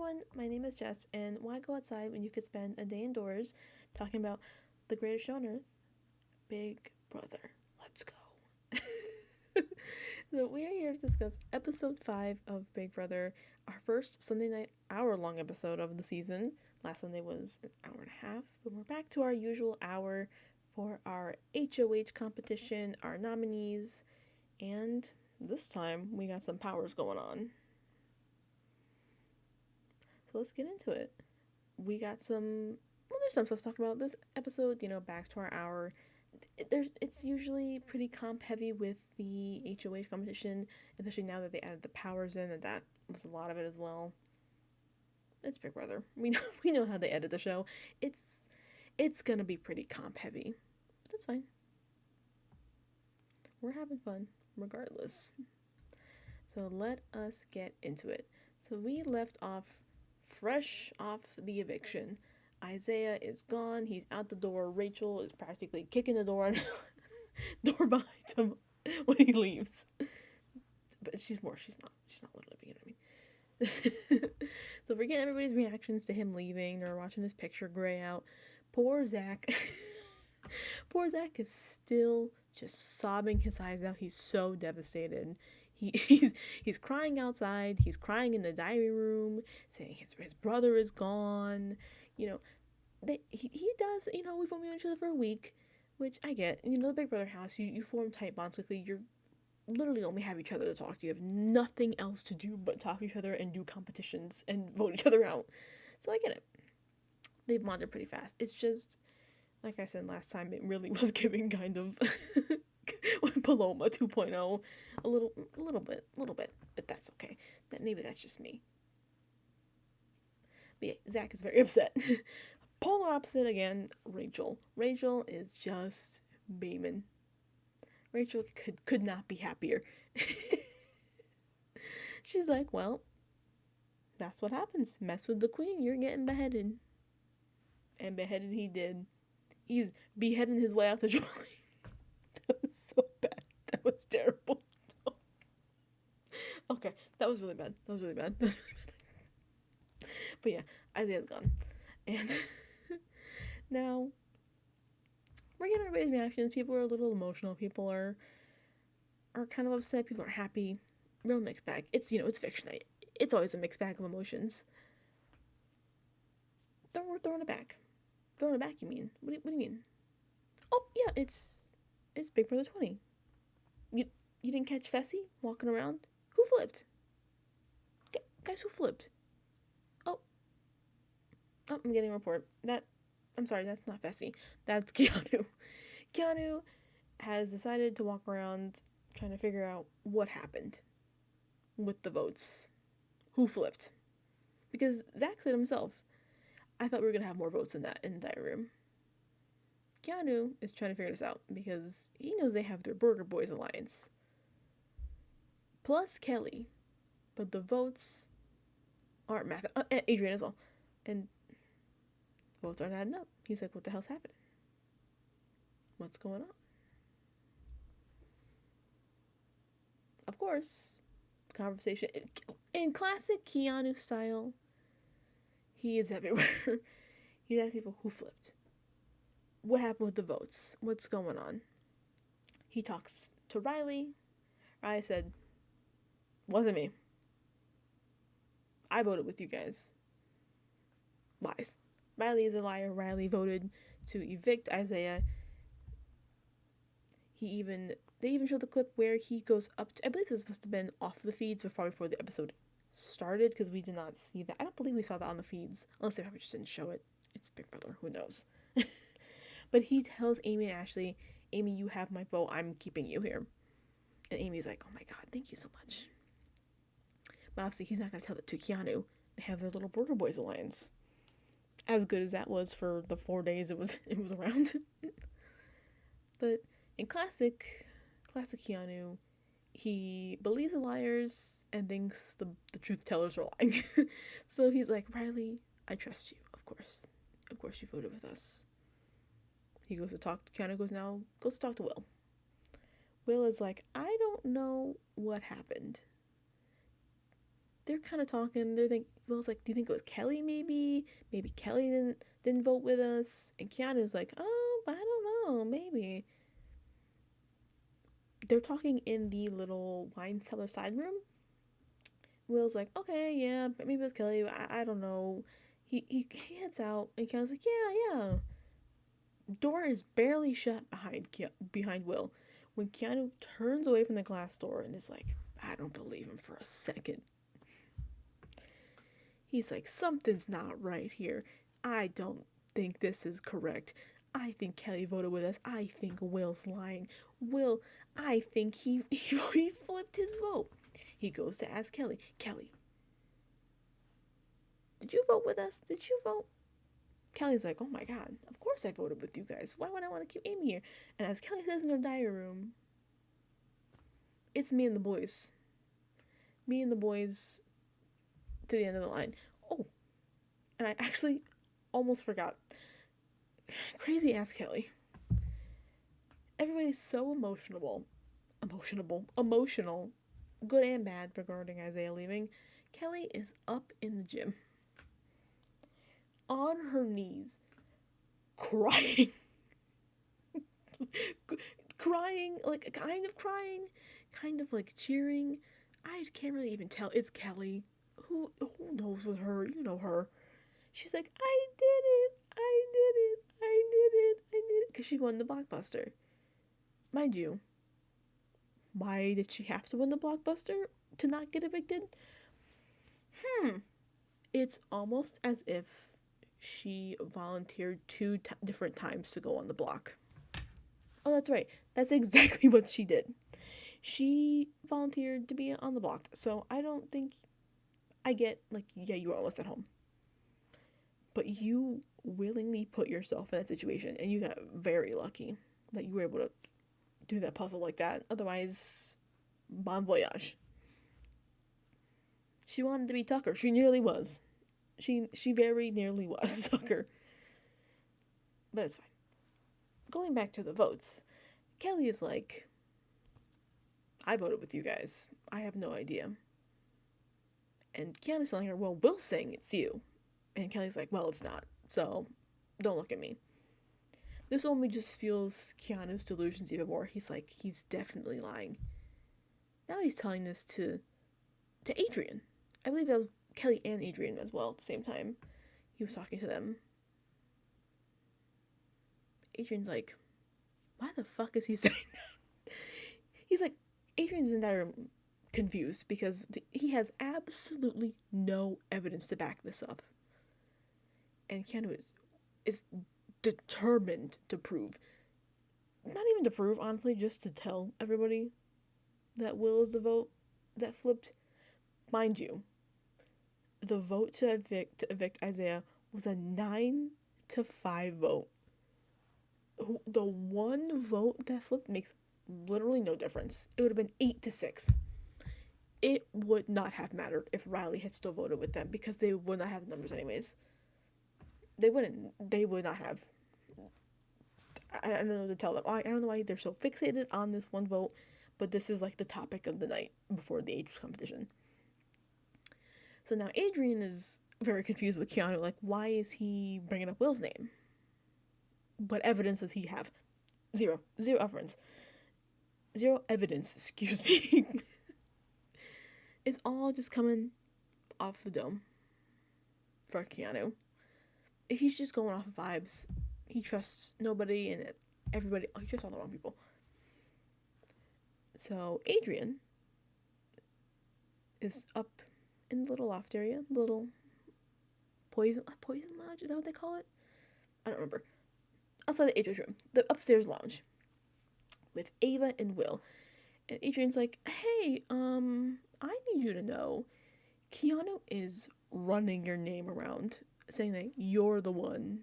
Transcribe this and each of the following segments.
everyone, my name is Jess, and why go outside when you could spend a day indoors talking about the greatest show on earth, Big Brother? Let's go. So, we are here to discuss episode 5 of Big Brother, our first Sunday night hour-long episode of the season. Last Sunday was an hour and a half, but we're back to our usual hour for our HOH competition, our nominees, and this time we got some powers going on. So let's get into it. We got there's some stuff to talk about. This episode, back to our hour. It's usually pretty comp heavy with the HOH competition, especially now that they added the powers in, and that was a lot of it as well. It's Big Brother. We know how they edit the show. It's gonna be pretty comp heavy. But that's fine. We're having fun, regardless. So let us get into it. So we left off fresh off the eviction. Isaiah is gone. He's out the door. Rachel is practically kicking the door behind him when he leaves. But she's not. She's not literally, you know what I mean? So we're getting everybody's reactions to him leaving. They're watching his picture gray out. Poor Zach. Poor Zach is still just sobbing his eyes out. He's so devastated. He's crying outside. He's crying in the diary room, saying his brother is gone. He does. We've only known each other for a week, which I get. The Big Brother house, you form tight bonds quickly. You're literally only have each other to talk to. You have nothing else to do but talk to each other and do competitions and vote each other out. So I get it. They've bonded pretty fast. It's just, like I said last time, it really was giving kind of Paloma 2.0 a little bit, but that's okay. Maybe that's just me. But yeah, Zach is very upset. Polar opposite again, Rachel. Rachel is just beaming. Rachel could not be happier. She's like, well, that's what happens. Mess with the queen, you're getting beheaded. And beheaded he did. He's beheading his way out the drawing. That was so bad. That was terrible. Okay, that was really bad. But yeah, Isaiah's gone. And now we're getting everybody's reactions. People are a little emotional. People are kind of upset. People are happy. Real mixed bag. It's fiction. It's always a mixed bag of emotions. We're throwing it back. Throwing it back, you mean? What do you mean? Oh, yeah, it's Big Brother 20. You didn't catch Fessy walking around? Who flipped? Guys, who flipped? Oh, I'm getting a report. I'm sorry, that's not Fessy. That's Keanu. Keanu has decided to walk around trying to figure out what happened with the votes. Who flipped? Because Zach said himself, I thought we were going to have more votes than that in the diary room. Keanu is trying to figure this out because he knows they have their Burger Boys alliance. Plus Kelly. But the votes aren't math. Adrian as well. And votes aren't adding up. He's like, what the hell's happening? What's going on? Of course, conversation. In classic Keanu style, he is everywhere. He asks people who flipped. What happened with the votes? What's going on? He talks to Riley. Riley said, wasn't me. I voted with you guys. Lies. Riley is a liar. Riley voted to evict Isaiah. They even showed the clip where he goes up to, I believe this must have been off the feeds before the episode started, because we did not see that. I don't believe we saw that on the feeds, unless they probably just didn't show it. It's Big Brother, who knows? But he tells Amy and Ashley, Amy, you have my vote, I'm keeping you here. And Amy's like, oh my god, thank you so much. But obviously he's not going to tell it to Keanu. They have their little Burger Boys alliance. As good as that was for the 4 days it was around. But in classic Keanu, he believes the liars and thinks the truth tellers are lying. So he's like, Riley, I trust you, of course. Of course you voted with us. He goes to talk, Keanu goes to talk to Will. Will is like, I don't know what happened. they're kind of talking. Will's like, do you think it was Kelly? Maybe Kelly didn't vote with us. And Keanu's like, oh, I don't know, maybe. They're talking in the little wine cellar side room. Will's like, okay, yeah, maybe it was Kelly. I don't know. He heads out, and Keanu's like, yeah. Door is barely shut behind Will when Keanu turns away from the glass door and is like, I don't believe him for a second. He's like, something's not right here. I don't think this is correct. I think Kelly voted with us. I think Will's lying. I think he flipped his vote. He goes to ask Kelly, did you vote with us? Did you vote? Kelly's like, oh my god, of course I voted with you guys. Why would I want to keep Amy here? And as Kelly says in her diary room, it's me and the boys. Me and the boys to the end of the line. Oh, and I actually almost forgot. Crazy ass Kelly. Everybody's so emotional, good and bad regarding Isaiah leaving. Kelly is up in the gym, on her knees, crying. Like kind of like cheering. I can't really even tell. It's Kelly. Who knows with her? You know her. She's like, I did it. Because she won the Blockbuster. Mind you, why did she have to win the Blockbuster to not get evicted? It's almost as if she volunteered two different times to go on the block. Oh, that's right. That's exactly what she did. She volunteered to be on the block. So I don't think I get, like, yeah, you were almost at home. But you willingly put yourself in that situation, and you got very lucky that you were able to do that puzzle like that. Otherwise, bon voyage. She wanted to be Tucker. She nearly was. She very nearly was Tucker. But it's fine. Going back to the votes, Kelly is like, I voted with you guys. I have no idea. And Keanu's telling her, well, Will's saying it's you. And Kelly's like, well, it's not. So, don't look at me. This only just fuels Keanu's delusions even more. He's like, he's definitely lying. Now he's telling this to Adrian. I believe that was Kelly and Adrian as well at the same time. He was talking to them. Adrian's like, why the fuck is he saying that? He's like, Adrian's entire confused because he has absolutely no evidence to back this up. And Keanu is determined to prove, not even to prove, honestly, just to tell everybody that Will is the vote that flipped. Mind you, the vote to evict Isaiah was a 9-5 vote. The one vote that flipped makes literally no difference. It would have been 8-6. It would not have mattered if Riley had still voted with them because they would not have the numbers anyways. They would not have. I don't know what to tell them. I don't know why they're so fixated on this one vote, but this is like the topic of the night before the age competition. So now Adrian is very confused with Keanu, like, why is he bringing up Will's name? What evidence does he have? Zero evidence. Zero evidence, excuse me. It's all just coming off the dome for Keanu. He's just going off of vibes. He trusts nobody and everybody. Oh, he trusts all the wrong people. So Adrian is up in the little loft area, little poison lounge. Is that what they call it? I don't remember. Outside the Adrian's room, the upstairs lounge, with Ava and Will. And Adrian's like, hey, I need you to know, Keanu is running your name around, saying that you're the one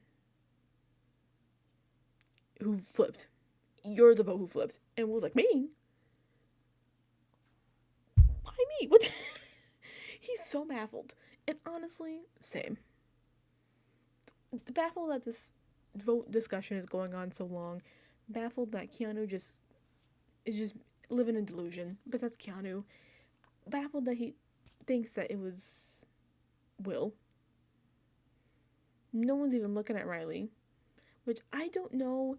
who flipped. You're the vote who flipped. And Will's like, me? Why me? What? He's so baffled. And honestly, same. Baffled that this vote discussion is going on so long. Baffled that Keanu is just living in delusion. But that's Keanu. Baffled that thinks that it was Will. No one's even looking at Riley, which I don't know.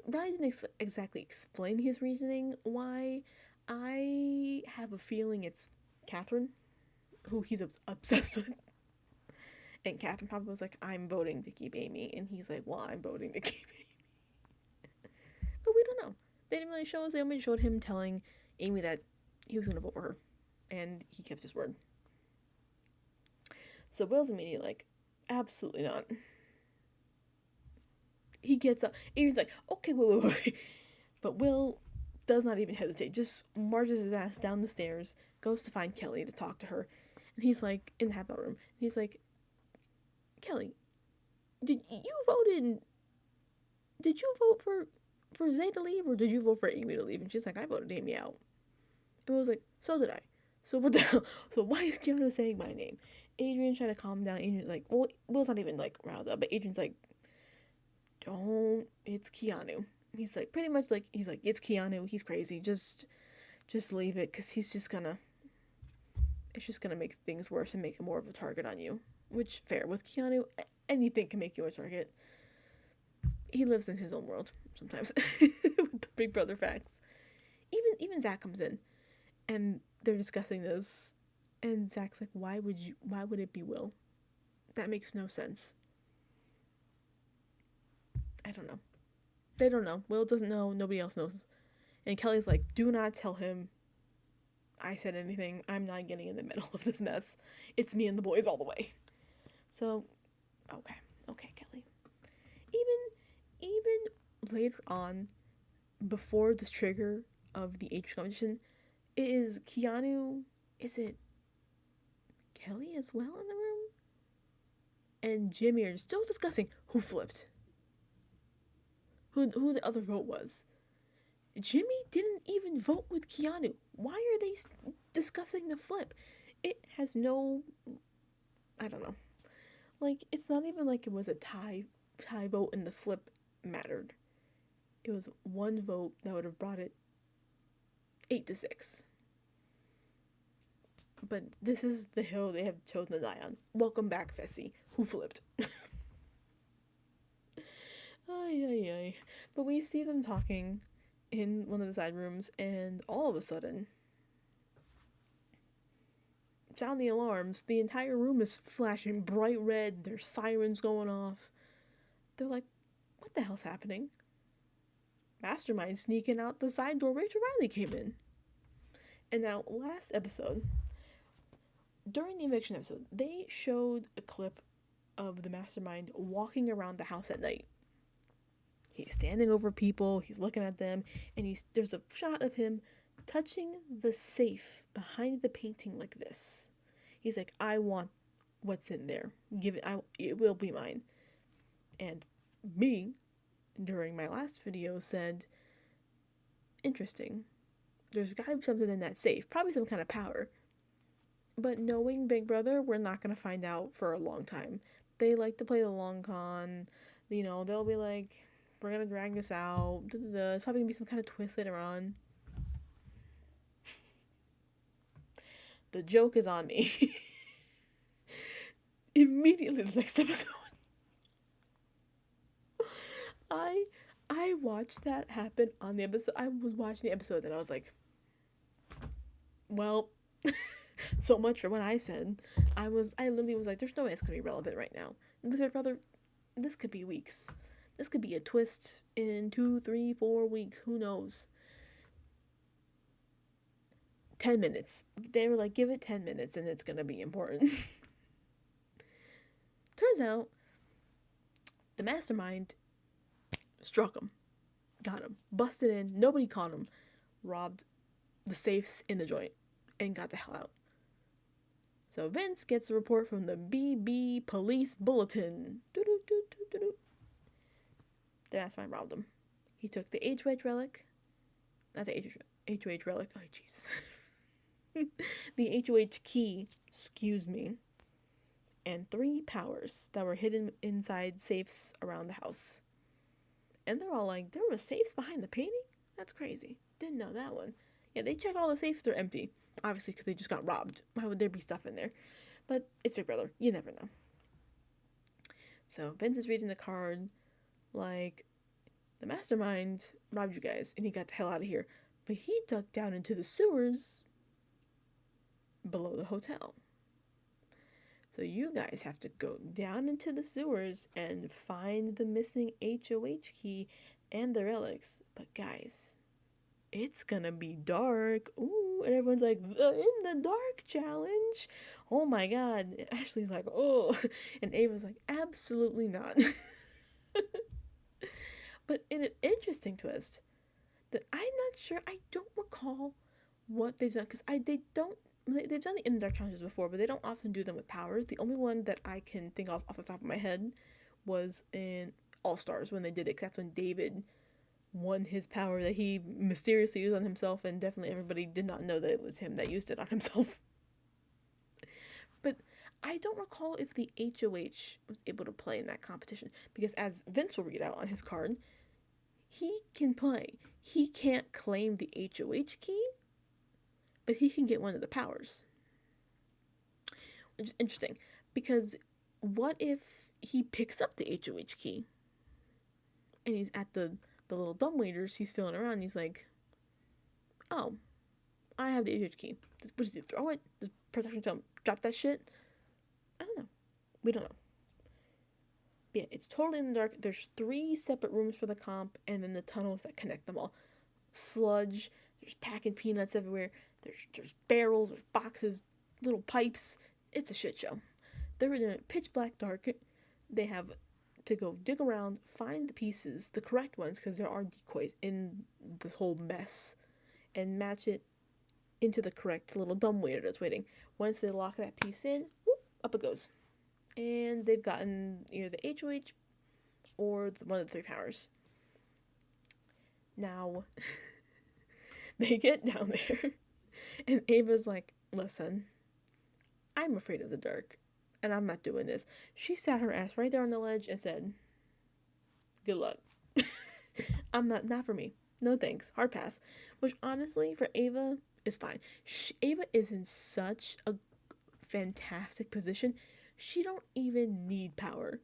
Riley didn't exactly explain his reasoning why. I have a feeling it's Catherine, who he's obsessed with. And Catherine probably was like, I'm voting to keep Amy. And he's like, well, I'm voting to keep Amy. But we don't know. They didn't really show us. They only showed him telling Amy that he was going to vote for her. And he kept his word. So Will's immediately like, absolutely not. He gets up. Adrian's like, okay, wait. But Will does not even hesitate. Just marches his ass down the stairs, goes to find Kelly to talk to her. And he's like, in the half-hour room. And he's like, Kelly, did you vote for Zay to leave, or did you vote for Amy to leave? And she's like, I voted Amy out. And Will's like, so did I. So what the hell? So why is Keanu saying my name? Adrian's trying to calm down. Adrian's like, well, Will's not even like riled up, but Adrian's like, don't, it's Keanu. He's like, pretty much like, he's like, it's Keanu, he's crazy, just leave it, because it's just gonna make things worse and make him more of a target on you. Which, fair, with Keanu, anything can make you a target. He lives in his own world, sometimes, with the Big Brother facts. Even Zach comes in, and they're discussing this, and Zach's like, why would it be Will? That makes no sense. I don't know. They don't know. Will doesn't know. Nobody else knows. And Kelly's like, do not tell him I said anything. I'm not getting in the middle of this mess. It's me and the boys all the way. So, okay, Kelly. Even later on, before this trigger of the H competition, is it Kelly as well in the room? And Jimmy are still discussing who flipped. Who the other vote was. Jimmy didn't even vote with Keanu. Why are they discussing the flip? It has no, I don't know. Like, it's not even like it was a tie vote and the flip mattered. It was one vote that would have brought it 8-6. But this is the hill they have chosen to die on. Welcome back, Fessy. Who flipped? Ay. But we see them talking in one of the side rooms, and all of a sudden, sound the alarms. The entire room is flashing bright red. There's sirens going off. They're like, what the hell's happening? Mastermind sneaking out the side door. Rachel Riley came in. And now, last episode, during the eviction episode, they showed a clip of the Mastermind walking around the house at night. He's standing over people, he's looking at them, and there's a shot of him touching the safe behind the painting like this. He's like, I want what's in there. It will be mine. And me, during my last video, said, interesting. There's gotta be something in that safe. Probably some kind of power. But knowing Big Brother, we're not gonna find out for a long time. They like to play the long con. You know, they'll be like, we're gonna drag this out. It's probably gonna be some kind of twist later on. The joke is on me. Immediately the next episode. I watched that happen on the episode. I was watching the episode and I was like, well, so much for what I said. I literally was like, there's no way it's gonna be relevant right now. And with my brother, this could be weeks. This could be a twist in 2, 3, 4 weeks. Who knows? 10 minutes. They were like, give it 10 minutes and it's going to be important. Turns out, the Mastermind struck him. Got him. Busted in. Nobody caught him. Robbed the safes in the joint. And got the hell out. So Vince gets a report from the BB Police Bulletin. Doo-doo-doo-doo-doo-doo. The Mastermind robbed him. He took the HOH relic. Not the HOH relic. Oh, jeez. The HOH key, excuse me. And 3 powers that were hidden inside safes around the house. And they're all like, there were safes behind the painting? That's crazy. Didn't know that one. Yeah, they checked all the safes. They're empty. Obviously, because they just got robbed. Why would there be stuff in there? But it's Big Brother. You never know. So Vince is reading the card like, the mastermind robbed you guys and he got the hell out of here. But he dug down into the sewers below the hotel. So you guys have to go down into the sewers and find the missing HOH key and the relics. But guys, it's gonna be dark. Ooh, and everyone's like, the in the dark challenge. Oh my god. Ashley's like, oh. And Ava's like, absolutely not. But in an interesting twist, that I'm not sure, I don't recall what they've done, because they've done the in the dark challenges before, but they don't often do them with powers. The only one that I can think of off the top of my head was in All Stars when they did it, because that's when David won his power that he mysteriously used on himself, and definitely everybody did not know that it was him that used it on himself. But I don't recall if the HOH was able to play in that competition, because as Vince will read out on his card, he can play. He can't claim the HOH key, but he can get one of the powers. Which is interesting, because what if he picks up the HOH key and he's at the little dumbwaiters, he's feeling around, and he's like, oh, I have the HOH key. Does he throw it? Does protection tell him, drop that shit? I don't know. We don't know. But yeah, it's totally in the dark. There's 3 separate rooms for the comp, and then the tunnels that connect them all. Sludge, there's packing peanuts everywhere, there's barrels, there's boxes, little pipes. It's a shit show. They're in a pitch black dark. They have to go dig around, find the pieces, the correct ones, because there are decoys in this whole mess, and match it into the correct little dumbwaiter that's waiting. Once they lock that piece in, whoop, up it goes. And they've gotten either the HOH or one of the 3 powers. Now, they get down there, and Ava's like, listen, I'm afraid of the dark, and I'm not doing this. She sat her ass right there on the ledge and said, good luck. I'm not for me. No thanks. Hard pass. Which, honestly, for Ava, is fine. Ava is in such a fantastic position. She don't even need power.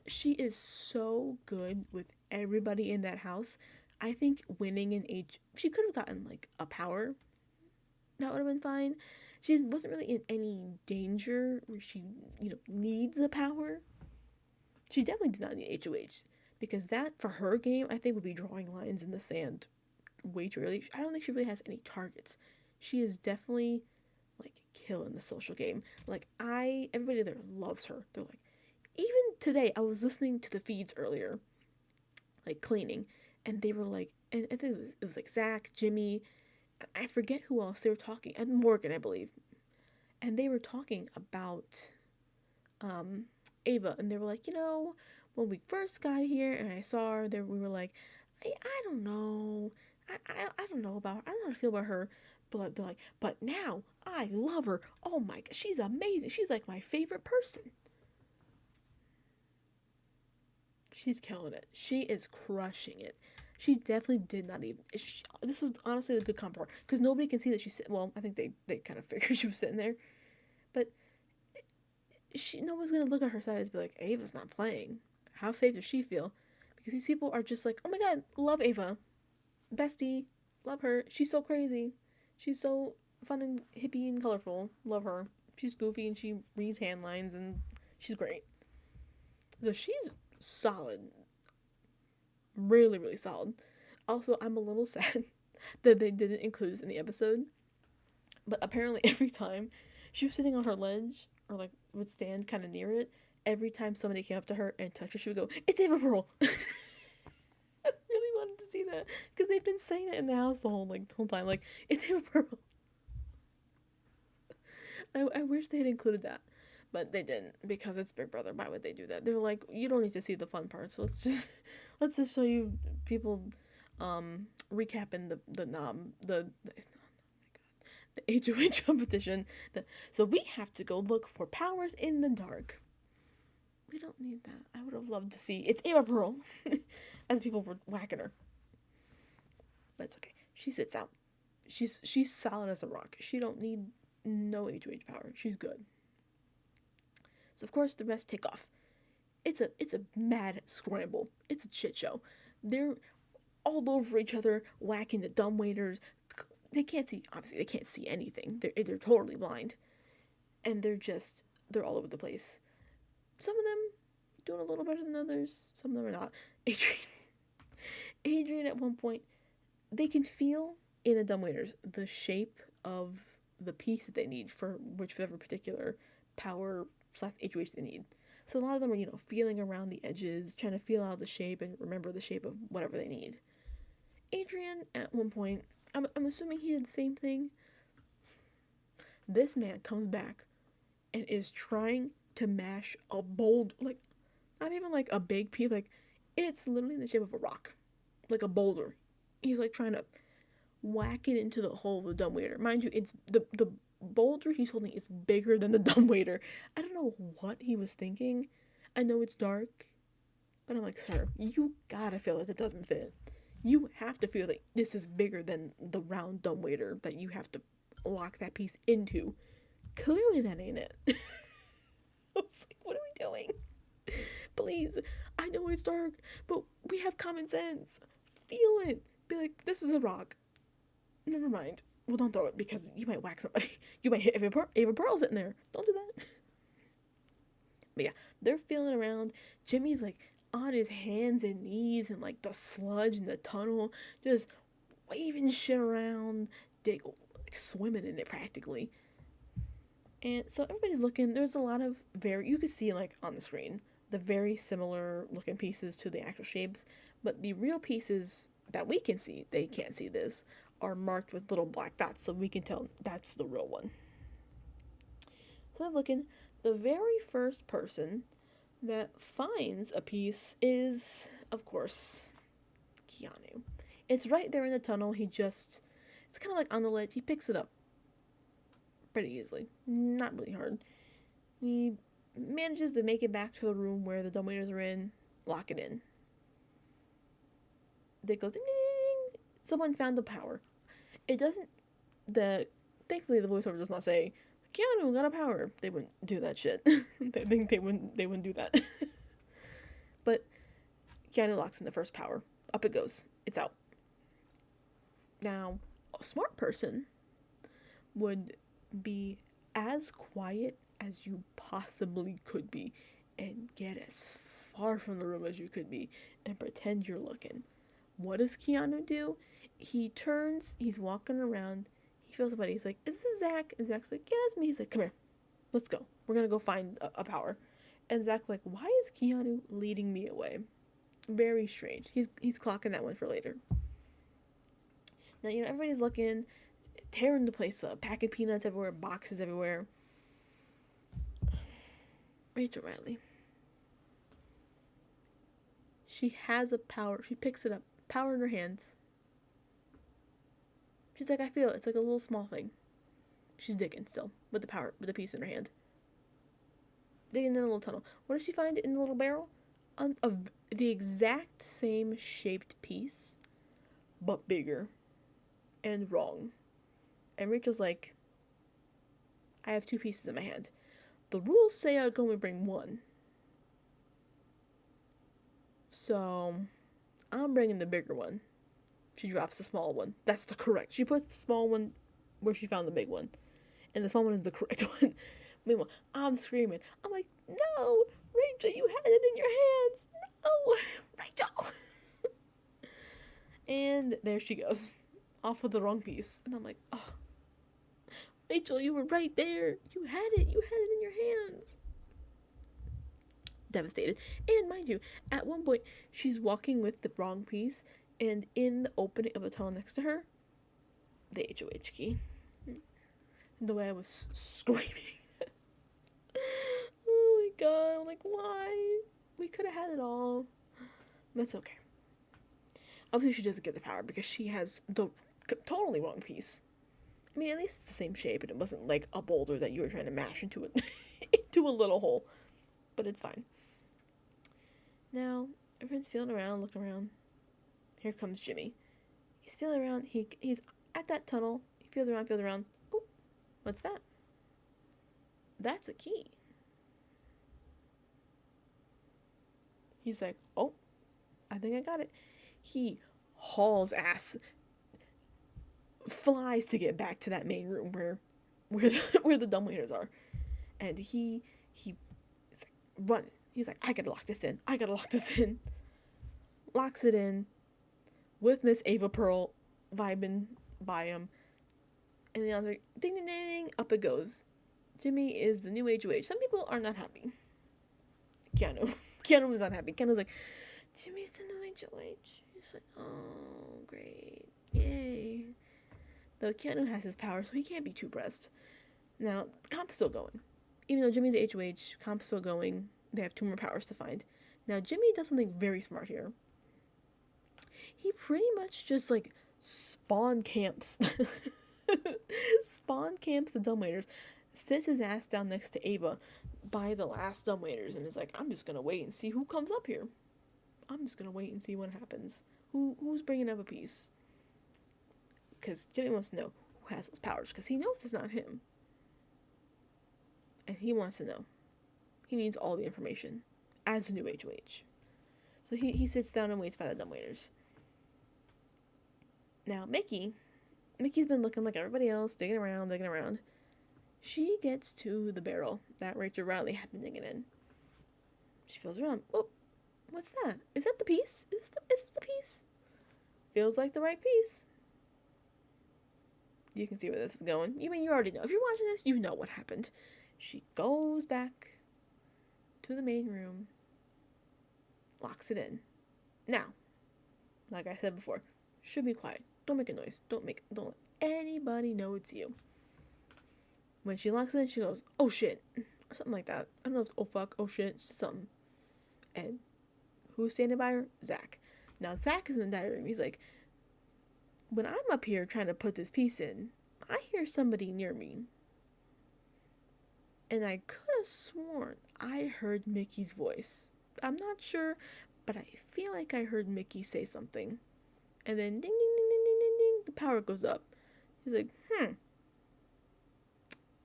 She is so good with everybody in that house. I think winning an she could have gotten like a power. That would have been fine. She wasn't really in any danger where she, needs a power. She definitely did not need HOH, because that, for her game, I think would be drawing lines in the sand way too early. I don't think she really has any targets. She is definitely like killing the social game. Like, everybody there loves her. They're like, even today, I was listening to the feeds earlier, like cleaning, and they were like, and I think it was like Zach, Jimmy, I forget who else they were talking, and Morgan, I believe, and they were talking about Ava, and they were like, when we first got here and I saw her there, we were like, I don't know, I don't know about her, I don't know how to feel about her, but they're like, but now I love her. Oh my god, she's amazing. She's like my favorite person. She's killing it. She is crushing it. She definitely did not even. This was honestly a good comp for her, because nobody can see that she's sitting. Well, I think they kind of figured she was sitting there, but no one's gonna look at her side and be like, Ava's not playing. How safe does she feel? Because these people are just like, oh my god, love Ava, bestie, love her. She's so crazy. She's so fun and hippie and colorful. Love her. She's goofy and she reads hand lines and she's great. So she's solid. Really, really solid. Also, I'm a little sad that they didn't include this in the episode. But apparently every time she was sitting on her ledge, or like would stand kind of near it, every time somebody came up to her and touched her, she would go, it's Ava Pearl. I really wanted to see that, because they've been saying it in the house the whole time, like, it's Ava Pearl. I wish they had included that, but they didn't, because it's Big Brother. Why would they do that? They were like, you don't need to see the fun parts. So let's just show you people recapping the HOH competition. So we have to go look for powers in the dark. We don't need that. I would have loved to see it's Ava Pearl as people were whacking her. But it's okay. She sits out. She's solid as a rock. She don't need no HOH power. She's good. So of course the rest take off. It's a mad scramble. It's a shit show. They're all over each other, whacking the dumbwaiters. They can't see. Obviously, they can't see anything. They're totally blind, and they're all over the place. Some of them doing a little better than others. Some of them are not. Adrian at one point, they can feel in the dumbwaiters the shape of the piece that they need for whichever particular power slash HOH they need. So a lot of them are, feeling around the edges, trying to feel out the shape and remember the shape of whatever they need. Adrian, at one point, I'm assuming he did the same thing. This man comes back and is trying to mash a boulder, like, not even like a big piece, like, it's literally in the shape of a rock, like a boulder. He's like trying to whack it into the hole of the dumbwaiter. Mind you, it's the boulder he's holding is bigger than the dumbwaiter. I don't know what he was thinking. I know it's dark, but I'm like, sir, you gotta feel that it doesn't fit. You have to feel that this is bigger than the round dumbwaiter that you have to lock that piece into. Clearly that ain't it. I was like, what are we doing? Please, I know it's dark, but we have common sense. Feel it. Be like, this is a rock. Never mind. Well, don't throw it because you might whack somebody. You might hit Ava Pearl's in there. Don't do that. But yeah, they're feeling around. Jimmy's like on his hands and knees and like the sludge in the tunnel, just waving shit around, like swimming in it practically. And so everybody's looking. There's a lot of you could see like on the screen the very similar looking pieces to the actual shapes, but the real pieces that we can see, they can't see this, are marked with little black dots, so we can tell that's the real one. So I'm looking. The very first person that finds a piece is, of course, Keanu. It's right there in the tunnel. It's kind of like on the ledge. He picks it up pretty easily. Not really hard. He manages to make it back to the room where the dumbwaiters are in, lock it in. It goes ding, ding, ding. Someone found the power. It doesn't, thankfully the voiceover does not say, Keanu got a power. They wouldn't do that shit. they wouldn't do that. But Keanu locks in the first power. Up it goes. It's out. Now, a smart person would be as quiet as you possibly could be and get as far from the room as you could be and pretend you're looking. What does Keanu do? He turns, he's walking around, he feels somebody, he's like, is this Zach? And Zach's like, yeah, it's me. He's like, come here, let's go. We're gonna go find a power. And Zach's like, why is Keanu leading me away? Very strange. He's clocking that one for later. Now, everybody's looking, tearing the place up, packing peanuts everywhere, boxes everywhere. Rachel Riley. She has a power. She picks it up, power in her hands. She's like, I feel it. It's like a little small thing. She's digging still with the piece in her hand. Digging in a little tunnel. What does she find in the little barrel? The exact same shaped piece, but bigger and wrong. And Rachel's like, I have two pieces in my hand. The rules say I can only bring one. So, I'm bringing the bigger one. She drops the small one. That's the correct. She puts the small one where she found the big one. And the small one is the correct one. Meanwhile, I'm screaming. I'm like, no, Rachel, you had it in your hands. No, Rachel. And there she goes. Off with the wrong piece. And I'm like, oh, Rachel, you were right there. You had it. You had it in your hands. Devastated. And mind you, at one point, she's walking with the wrong piece, and in the opening of the tunnel next to her, the HOH key. The way I was screaming. Oh my god, I'm like, why? We could have had it all. But it's okay. Obviously, she doesn't get the power because she has the totally wrong piece. I mean, at least it's the same shape, and it wasn't like a boulder that you were trying to mash into it into a little hole. But it's fine. Now, everyone's feeling around, looking around. Here comes Jimmy. He's feeling around. He's at that tunnel. He feels around, feels around. Oh, what's that? That's a key. He's like, oh, I think I got it. He hauls ass, flies to get back to that main room where the dumbwaiters are, and he is like run. He's like, I gotta lock this in. I gotta lock this in. Locks it in with Miss Ava Pearl vibing by him, and then I was like, ding ding ding, up it goes. Jimmy is the new HOH. Some people are not happy. Keanu was not happy. Keanu was like, Jimmy's the new HOH. He's like, oh, great. Yay. Though Keanu has his power, so he can't be too pressed. Now, the comp's still going. Even though Jimmy's the HOH, comp's still going. They have 2 more powers to find. Now, Jimmy does something very smart here. He pretty much just, like, spawn camps. Spawn camps the dumbwaiters. Sits his ass down next to Ava by the last dumbwaiters and is like, I'm just gonna wait and see who comes up here. I'm just gonna wait and see what happens. Who's bringing up a piece? Because Jimmy wants to know who has those powers, because he knows it's not him. And he wants to know. He needs all the information as the new HOH. So he sits down and waits by the dumbwaiters. Now, Mickey's been looking like everybody else, digging around. She gets to the barrel that Rachel Riley had been digging in. She feels around. Oh, what's that? Is that the piece? Is this the piece? Feels like the right piece. You can see where this is going. You already know. If you're watching this, you know what happened. She goes back to the main room, locks it in. Now, like I said before, should be quiet. Don't make a noise. Don't let anybody know it's you. When she locks it in, she goes, oh shit, or something like that. I don't know if it's oh fuck, oh shit, something. And who's standing by her? Zach. Now, Zach is in the diary room. He's like, when I'm up here trying to put this piece in, I hear somebody near me. And I could have sworn I heard Mickey's voice. I'm not sure, but I feel like I heard Mickey say something. And then ding, ding, ding, ding, ding, ding, ding, the power goes up. He's like,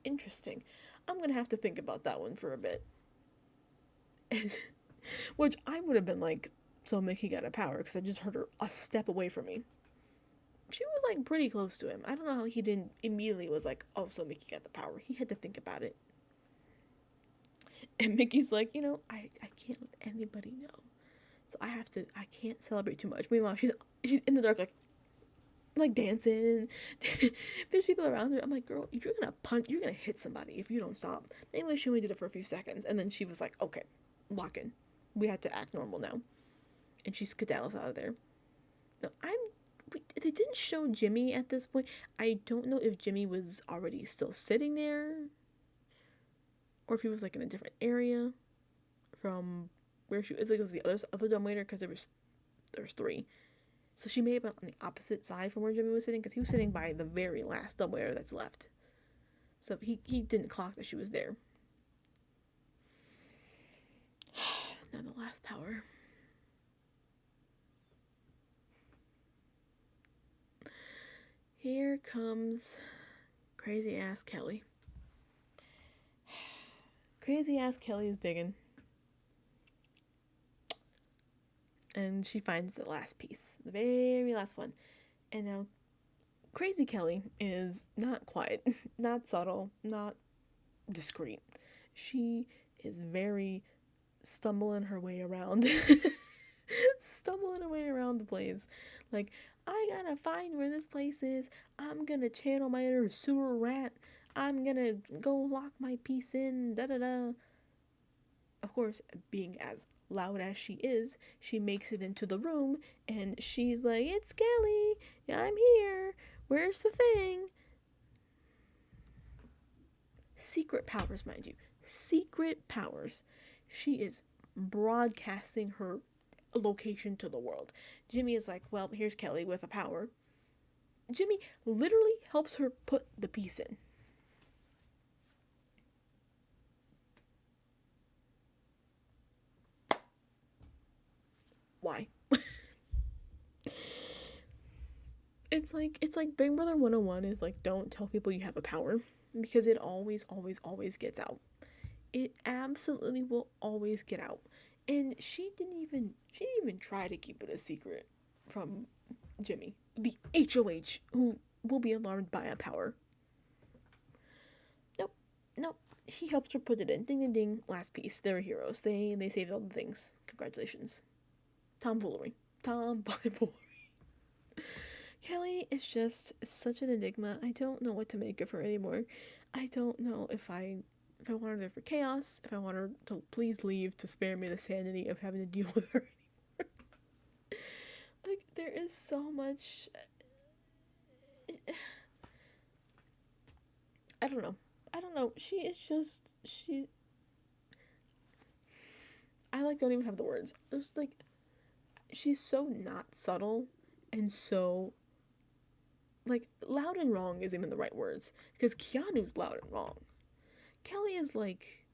interesting. I'm going to have to think about that one for a bit. Which I would have been like, so Mickey got a power, because I just heard her a step away from me. She was like pretty close to him. I don't know how he didn't immediately was like, oh, so Mickey got the power. He had to think about it. And Mickey's like, I can't let anybody know. So I can't celebrate too much. Meanwhile, she's in the dark, like dancing. There's people around her. I'm like, girl, you're gonna hit somebody if you don't stop. Anyway, she only did it for a few seconds, and then she was like, okay, lock in. We have to act normal now. And she skedaddles out of there. Now, they didn't show Jimmy at this point. I don't know if Jimmy was already still sitting there, or if he was like in a different area from where she was. Like, it was the other dumbwaiter, because there's 3. So she may have been on the opposite side from where Jimmy was sitting, because he was sitting by the very last dumbwaiter that's left. So he didn't clock that she was there. Now the last power. Here comes crazy ass Kelly. Crazy ass Kelly is digging. And she finds the last piece. The very last one. And now, Crazy Kelly is not quiet, not subtle, not discreet. She is very stumbling her way around. Stumbling her way around the place. Like, I gotta find where this place is. I'm gonna channel my inner sewer rat. I'm gonna go lock my piece in. Da-da-da. Of course, being as loud as she is, she makes it into the room, and she's like, it's Kelly. I'm here. Where's the thing? Secret powers, mind you. Secret powers. She is broadcasting her location to the world. Jimmy is like, well, here's Kelly with a power. Jimmy literally helps her put the piece in. Why? it's like Big Brother 101 is like, don't tell people you have a power, because it always always always gets out. It absolutely will always get out. And she didn't even try to keep it a secret from Jimmy, the HOH, who will be alarmed by a power. Nope, nope. He helped her put it in. Ding ding ding. Last piece. They're heroes. They saved all the things. Congratulations. Tomfoolery. Tomfoolery. Kelly is just such an enigma. I don't know what to make of her anymore. I don't know if I want her there for chaos, if I want her to please leave to spare me the sanity of having to deal with her anymore. Like, there is so much. I don't know. I don't know. She is just. I like don't even have the words. It's like. She's so not subtle and so. Like, loud and wrong isn't even the right words. Because Keanu's loud and wrong. Kelly is like.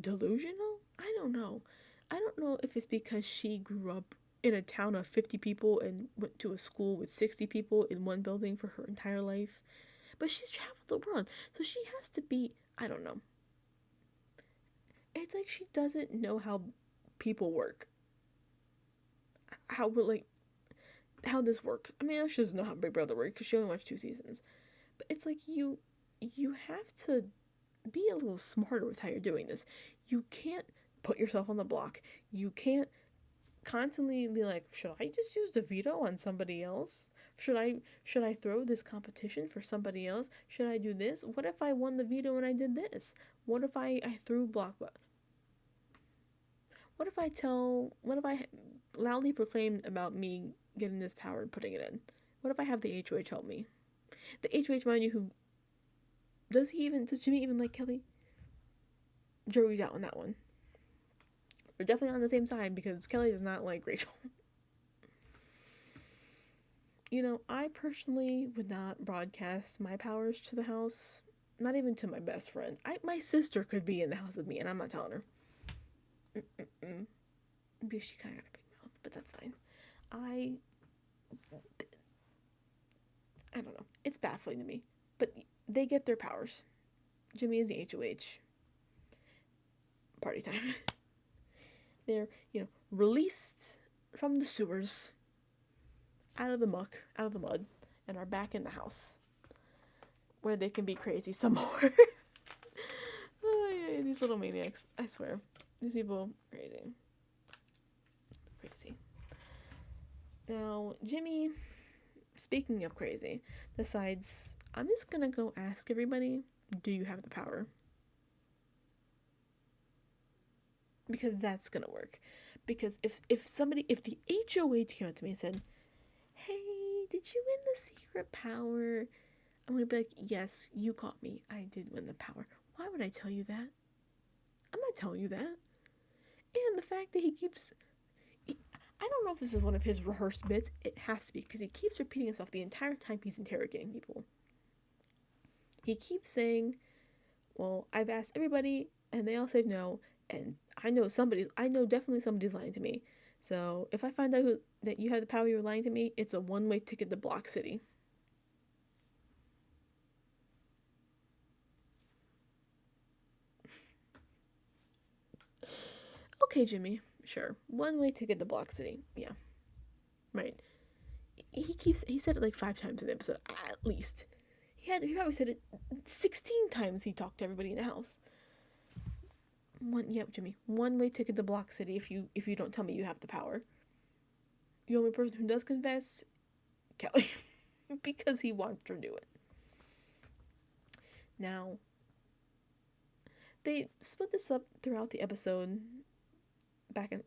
Delusional? I don't know. I don't know if it's because she grew up in a town of 50 people and went to a school with 60 people in one building for her entire life. But she's traveled the world, so she has to be, I don't know. It's like she doesn't know how people work. How this works. I mean, she doesn't know how Big Brother works because she only watched 2 seasons. But it's like you have to be a little smarter with how you're doing this. You can't put yourself on the block. You can't constantly be like, should I just use the veto on somebody else? Should I throw this competition for somebody else? Should I do this? What if I won the veto and I did this? What if I threw block? What if I loudly proclaimed about me getting this power and putting it in? What if I have the HOH help me? The HOH, mind you, who does Jimmy even like Kelly? Joey's out on that one. We're definitely on the same side because Kelly does not like Rachel. I personally would not broadcast my powers to the house. Not even to my best friend. My sister could be in the house with me and I'm not telling her. Because she kind of got a big mouth, but that's fine. I don't know. It's baffling to me. But they get their powers. Jimmy is the HOH. Party time. They're, released from the sewers, out of the muck, out of the mud, and are back in the house, where they can be crazy some more. Oh, yeah, these little maniacs, I swear. These people, crazy. Crazy. Now, Jimmy, speaking of crazy, decides, I'm just gonna go ask everybody, do you have the power? Because that's gonna work. Because if the HOH came up to me and said, hey, did you win the secret power? I'm gonna be like, yes, you got me. I did win the power. Why would I tell you that? I'm not telling you that. And the fact that I don't know if this is one of his rehearsed bits. It has to be, because he keeps repeating himself the entire time he's interrogating people. He keeps saying, well, I've asked everybody, and they all said no, and I know definitely somebody's lying to me. So if I find out that you have the power, you're lying to me, it's a one-way ticket to Block City. Okay, Jimmy, sure. One-way ticket to Block City. Yeah. Right. He said it like 5 times in the episode, at least. He probably said it 16 times he talked to everybody in the house. Jimmy. One-way ticket to Block City if you don't tell me you have the power. The only person who does confess, Kelly. Because he wants to do it. Now, they split this up throughout the episode. Back in,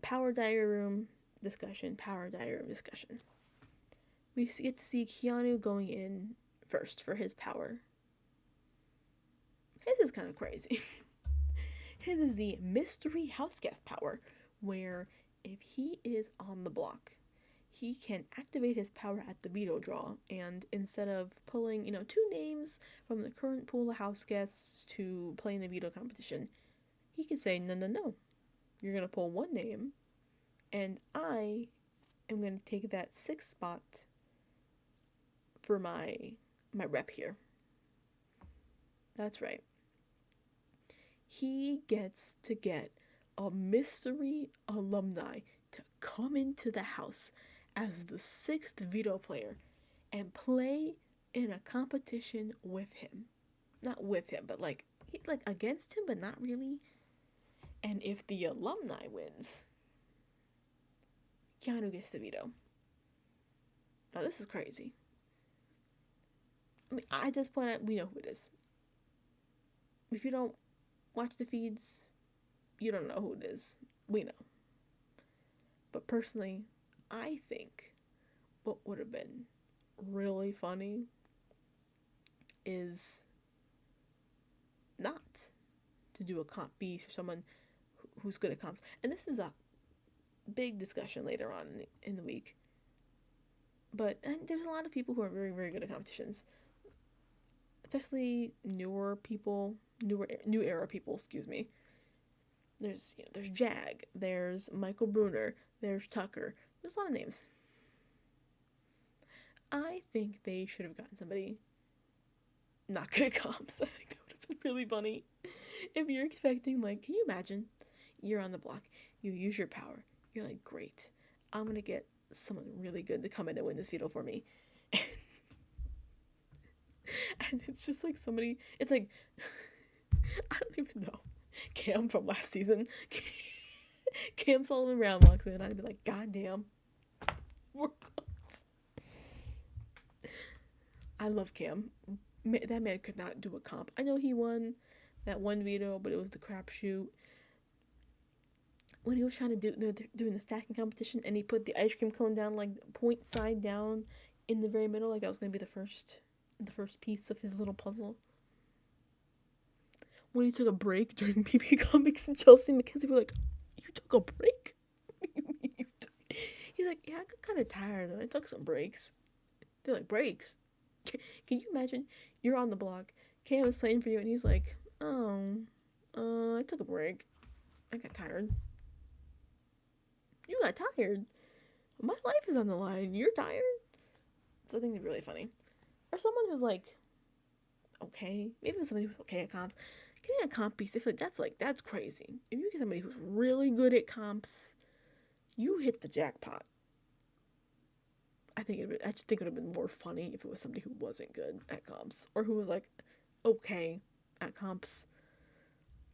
power diary room discussion, power diary room discussion. We get to see Keanu going in first for his power. His is kind of crazy. His is the mystery house guest power, where if he is on the block, he can activate his power at the veto draw, and instead of pulling, 2 names from the current pool of house guests to play in the veto competition, he can say, no, you're going to pull 1 name, and I am going to take that 6th spot for my rep here. That's right. He gets to get a mystery alumni to come into the house as the 6th veto player and play in a competition with him. Not with him, but like against him, but not really. And if the alumni wins, Keanu gets the veto. Now this is crazy. I mean, at this point, we know who it is. If you don't watch the feeds, you don't know who it is. We know. But personally, I think what would have been really funny is not to do a comp beast for someone who's good at comps. And this is a big discussion later on in the week. But there's a lot of people who are very, very good at competitions. Especially newer people, new era people, excuse me. There's Jag, there's Michael Bruner, there's Tucker. There's a lot of names. I think they should have gotten somebody not good at comps. I think that would have been really funny. If you're expecting, like, can you imagine? You're on the block, you use your power. You're like, great, I'm gonna get someone really good to come in and win this veto for me. And it's just like somebody, it's like, I don't even know. Cam from last season. Cam Sullivan Brown walks in, I'd be like, God damn. We're cooked. I love Cam. That man could not do a comp. I know he won that one veto, but it was the crapshoot. When he was trying to doing the stacking competition, and he put the ice cream cone down, like, point side down in the very middle, like that was going to be the first piece of his little puzzle. When he took a break during PP Comics, and Chelsea and Mackenzie were like, you took a break? He's like, yeah, I got kind of tired and I took some breaks. They're like, breaks? Can you imagine? You're on the block, Cam is playing for you, and he's like, I took a break. I got tired. You got tired? My life is on the line. You're tired? So I think it's really funny. Or someone who's like, okay, maybe somebody who's okay at comps. Getting a comp piece, I feel like that's crazy. If you get somebody who's really good at comps, you hit the jackpot. I just think it would have been more funny if it was somebody who wasn't good at comps, or who was like okay at comps,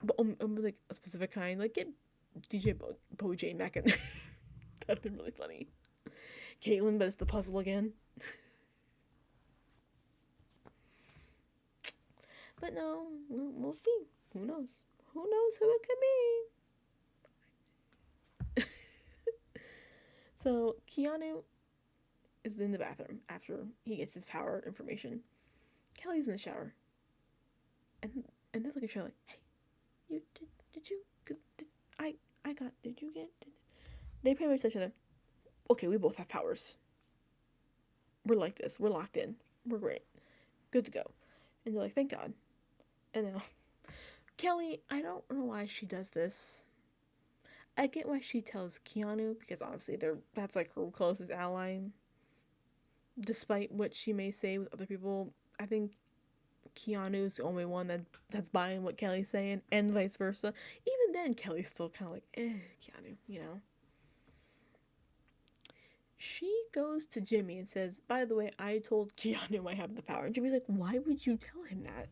but like a specific kind. Like, get DJ Bo-Jane back in. That'd have been really funny. Caitlyn, but it's the puzzle again. But no, we'll see. Who knows? Who knows who it could be? So Keanu is in the bathroom after he gets his power information. Kelly's in the shower, and they're looking at each other like, "Hey, you did you? Did you get?" They pretty much tell each other, "Okay, we both have powers. We're like this. We're locked in. We're great. Good to go." And they're like, "Thank God." And now, Kelly, I don't know why she does this. I get why she tells Keanu, because obviously that's like her closest ally. Despite what she may say with other people, I think Keanu's the only one that's buying what Kelly's saying, and vice versa. Even then, Kelly's still kind of like, Keanu, you know. She goes to Jimmy and says, by the way, I told Keanu I have the power. And Jimmy's like, why would you tell him that?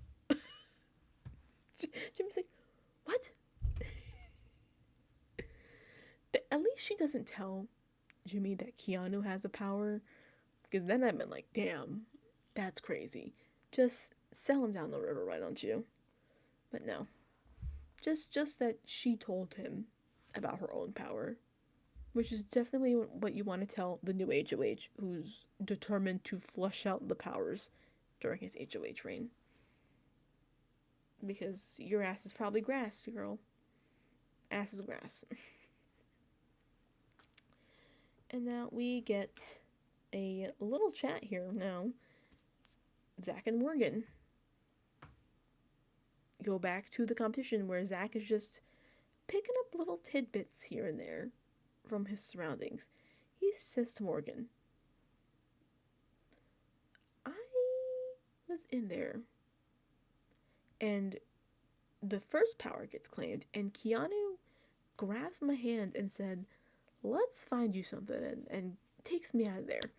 Jimmy's like, what? At least she doesn't tell Jimmy that Keanu has a power, because then I've been like, damn, that's crazy. Just sell him down the river, why don't you? But no. Just that she told him about her own power, which is definitely what you want to tell the new HOH, who's determined to flush out the powers during his HOH reign. Because your ass is probably grass, girl. Ass is grass. And now we get a little chat here now. Zach and Morgan go back to the competition where Zach is just picking up little tidbits here and there from his surroundings. He says to Morgan, I was in there, and the first power gets claimed, and Keanu grabs my hand and said, let's find you something, and takes me out of there.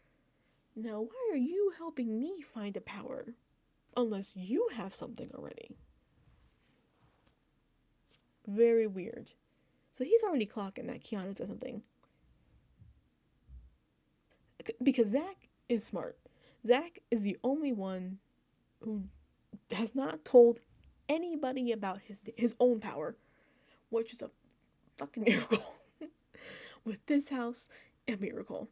Now, why are you helping me find a power? Unless you have something already. Very weird. So he's already clocking that Keanu does something. Because Zach is smart. Zach is the only one who has not told anybody about his own power, which is a fucking miracle. With this house, a miracle.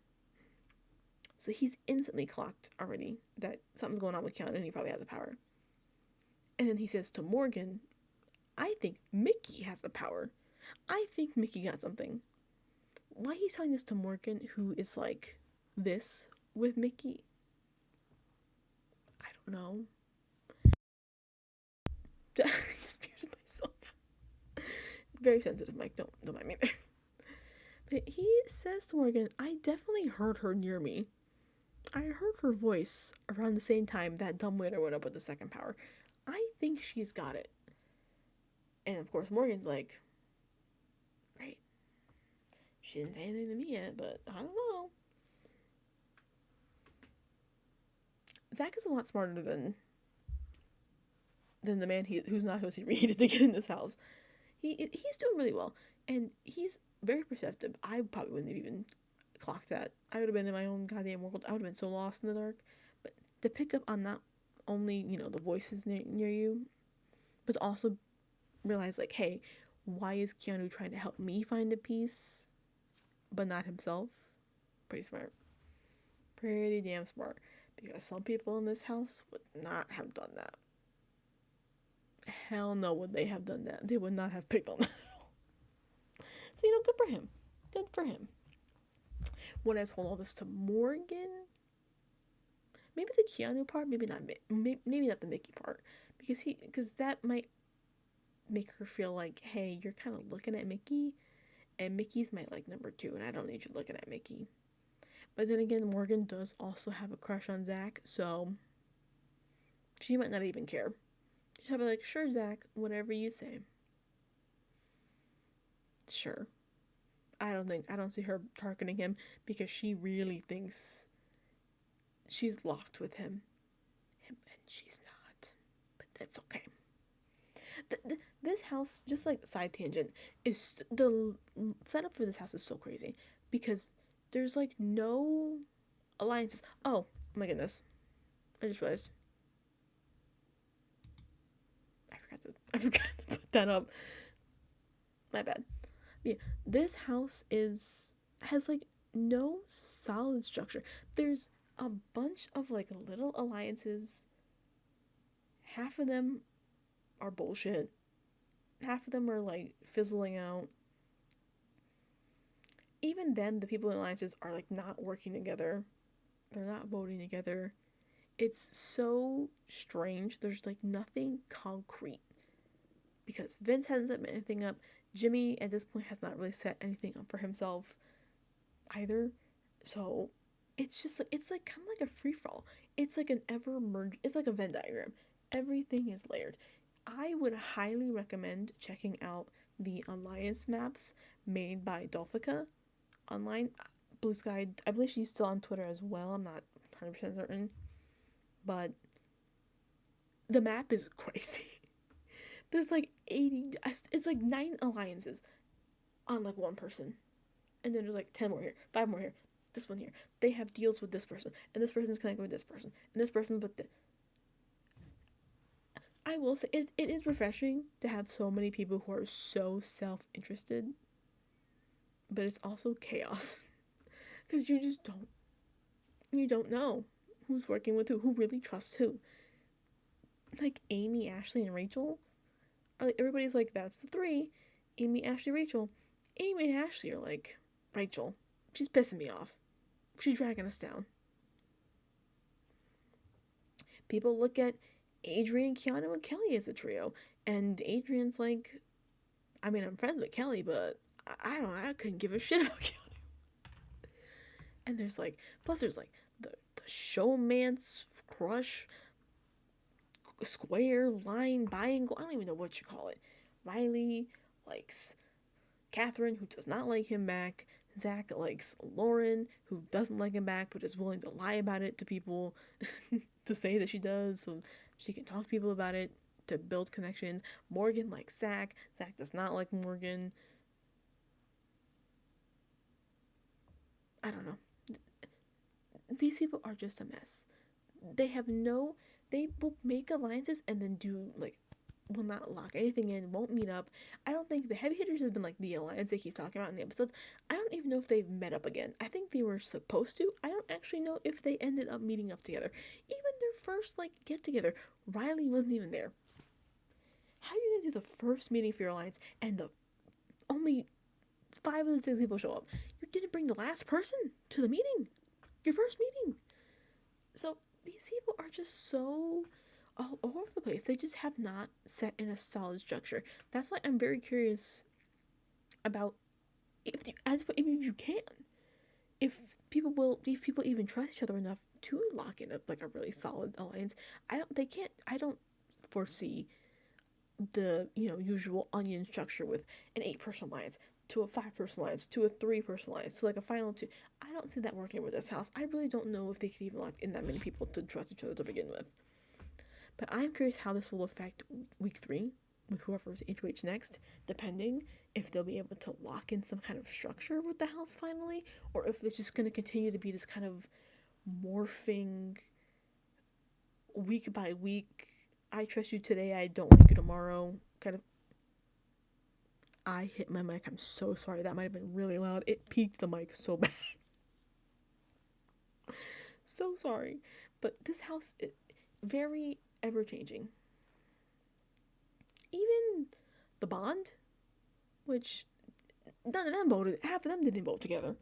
So he's instantly clocked already that something's going on with Keanu and he probably has a power. And then he says to Morgan, I think Mickey has a power. I think Mickey got something. Why he's telling this to Morgan, who is like this with Mickey? I don't know. I just muted myself. Very sensitive, Mike. Don't mind me there. But he says to Morgan, I definitely heard her near me. I heard her voice around the same time that dumbwaiter went up with the second power. I think she's got it. And of course, Morgan's like, great. She didn't say anything to me yet, but I don't know. Zach is a lot smarter than the man who's not supposed to read to get in this house. He's doing really well, and he's very perceptive. I probably wouldn't have even clocked that. I would have been in my own goddamn world. I would have been so lost in the dark. But to pick up on not only, the voices near you, but also realize, like, hey, why is Keanu trying to help me find a piece, but not himself? Pretty smart. Pretty damn smart. Because some people in this house would not have done that. Hell no would they have done that. They would not have picked on that at all. So, good for him. Good for him. When I told all this to Morgan, maybe the Keanu part, maybe not the Mickey part, because that might make her feel like, hey, you're kind of looking at Mickey, and Mickey's my number 2, and I don't need you looking at Mickey. But then again, Morgan does also have a crush on Zach, so she might not even care. She'll be like, sure, Zach, whatever you say. Sure. I don't see her targeting him because she really thinks she's locked with him. And she's not. But that's okay. This house, just like side tangent, is the setup for this house is so crazy because there's no alliances. Oh my goodness. I just realized. I forgot to put that up. My bad. Yeah, this house has no solid structure. There's a bunch of little alliances. Half of them are bullshit. Half of them are fizzling out. Even then, the people in alliances are not working together. They're not voting together. It's so strange. There's nothing concrete. Because Vince hasn't set anything up. Jimmy, at this point, has not really set anything up for himself either. So, it's just, it's kind of like a free-for-all. It's an it's like a Venn diagram. Everything is layered. I would highly recommend checking out the alliance maps made by Dolphica online. Blue Sky, I believe she's still on Twitter as well. I'm not 100% certain. But the map is crazy. There's 80, it's 9 alliances on one person. And then there's 10 more here, 5 more here, this one here. They have deals with this person, and this person's connected with this person, and this person's with this. I will say, it is refreshing to have so many people who are so self-interested, but it's also chaos. Because you just don't know who's working with who really trusts who. Amy, Ashley, and Rachel, everybody's that's the 3. Amy, Ashley, Rachel. Amy and Ashley are Rachel, she's pissing me off. She's dragging us down. People look at Adrian, Keanu, and Kelly as a trio, and Adrian's I'm friends with Kelly, but I couldn't give a shit about Keanu. And there's like, plus there's like the showman's crush, square, line, biangle, I don't even know what you call it. Riley likes Catherine, who does not like him back. Zach likes Lauren, who doesn't like him back, but is willing to lie about it to people to say that she does, so she can talk to people about it to build connections. Morgan likes Zach. Zach does not like Morgan. I don't know. These people are just a mess. They have no. They will make alliances and then do like will not lock anything in, won't meet up. I don't think the heavy hitters has been like the alliance they keep talking about in the episodes. I don't even know if they've met up again. I think they were supposed to. I don't actually know if they ended up meeting up together. Even their first like get together, Riley wasn't even there. How are you gonna do the first meeting for your alliance and the only 5 of the 6 people show up? You didn't bring the last person to the meeting, your first meeting. So these people are just so all over the place. They just have not set in a solid structure. That's why I'm very curious about if you can, if people even trust each other enough to lock in a really solid alliance. I don't foresee the usual onion structure with an 8-person alliance to a 5-person alliance to a 3-person alliance to like a final 2. I don't see that working with this house. I really don't know if they could even lock in that many people to trust each other to begin with. But I'm curious how this will affect week 3 with whoever's HOH next, depending if they'll be able to lock in some kind of structure with the house finally, or if it's just going to continue to be this kind of morphing week by week, I trust you today, I don't like you tomorrow kind of. I hit my mic. I'm so sorry. That might have been really loud. It peaked the mic so bad. So sorry. But this house is very ever-changing. Even the bond, which none of them voted. Half of them didn't vote together.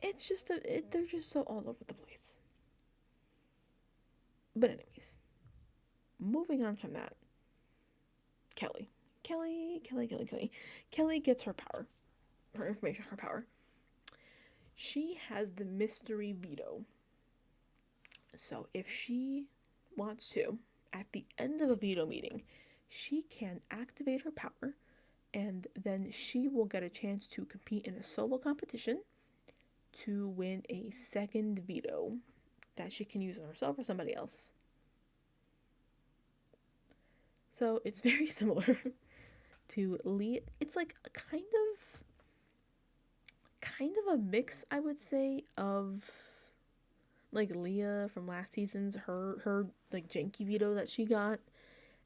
It's just they're just so all over the place. But anyways, moving on from that, Kelly gets her power, her information, her power. She has the mystery veto. So if she wants to, at the end of a veto meeting, she can activate her power, and then she will get a chance to compete in a solo competition to win a second veto that she can use on herself or somebody else. So it's very similar to Leah. It's like a kind of a mix, I would say, of like Leah from last season's her like janky veto that she got,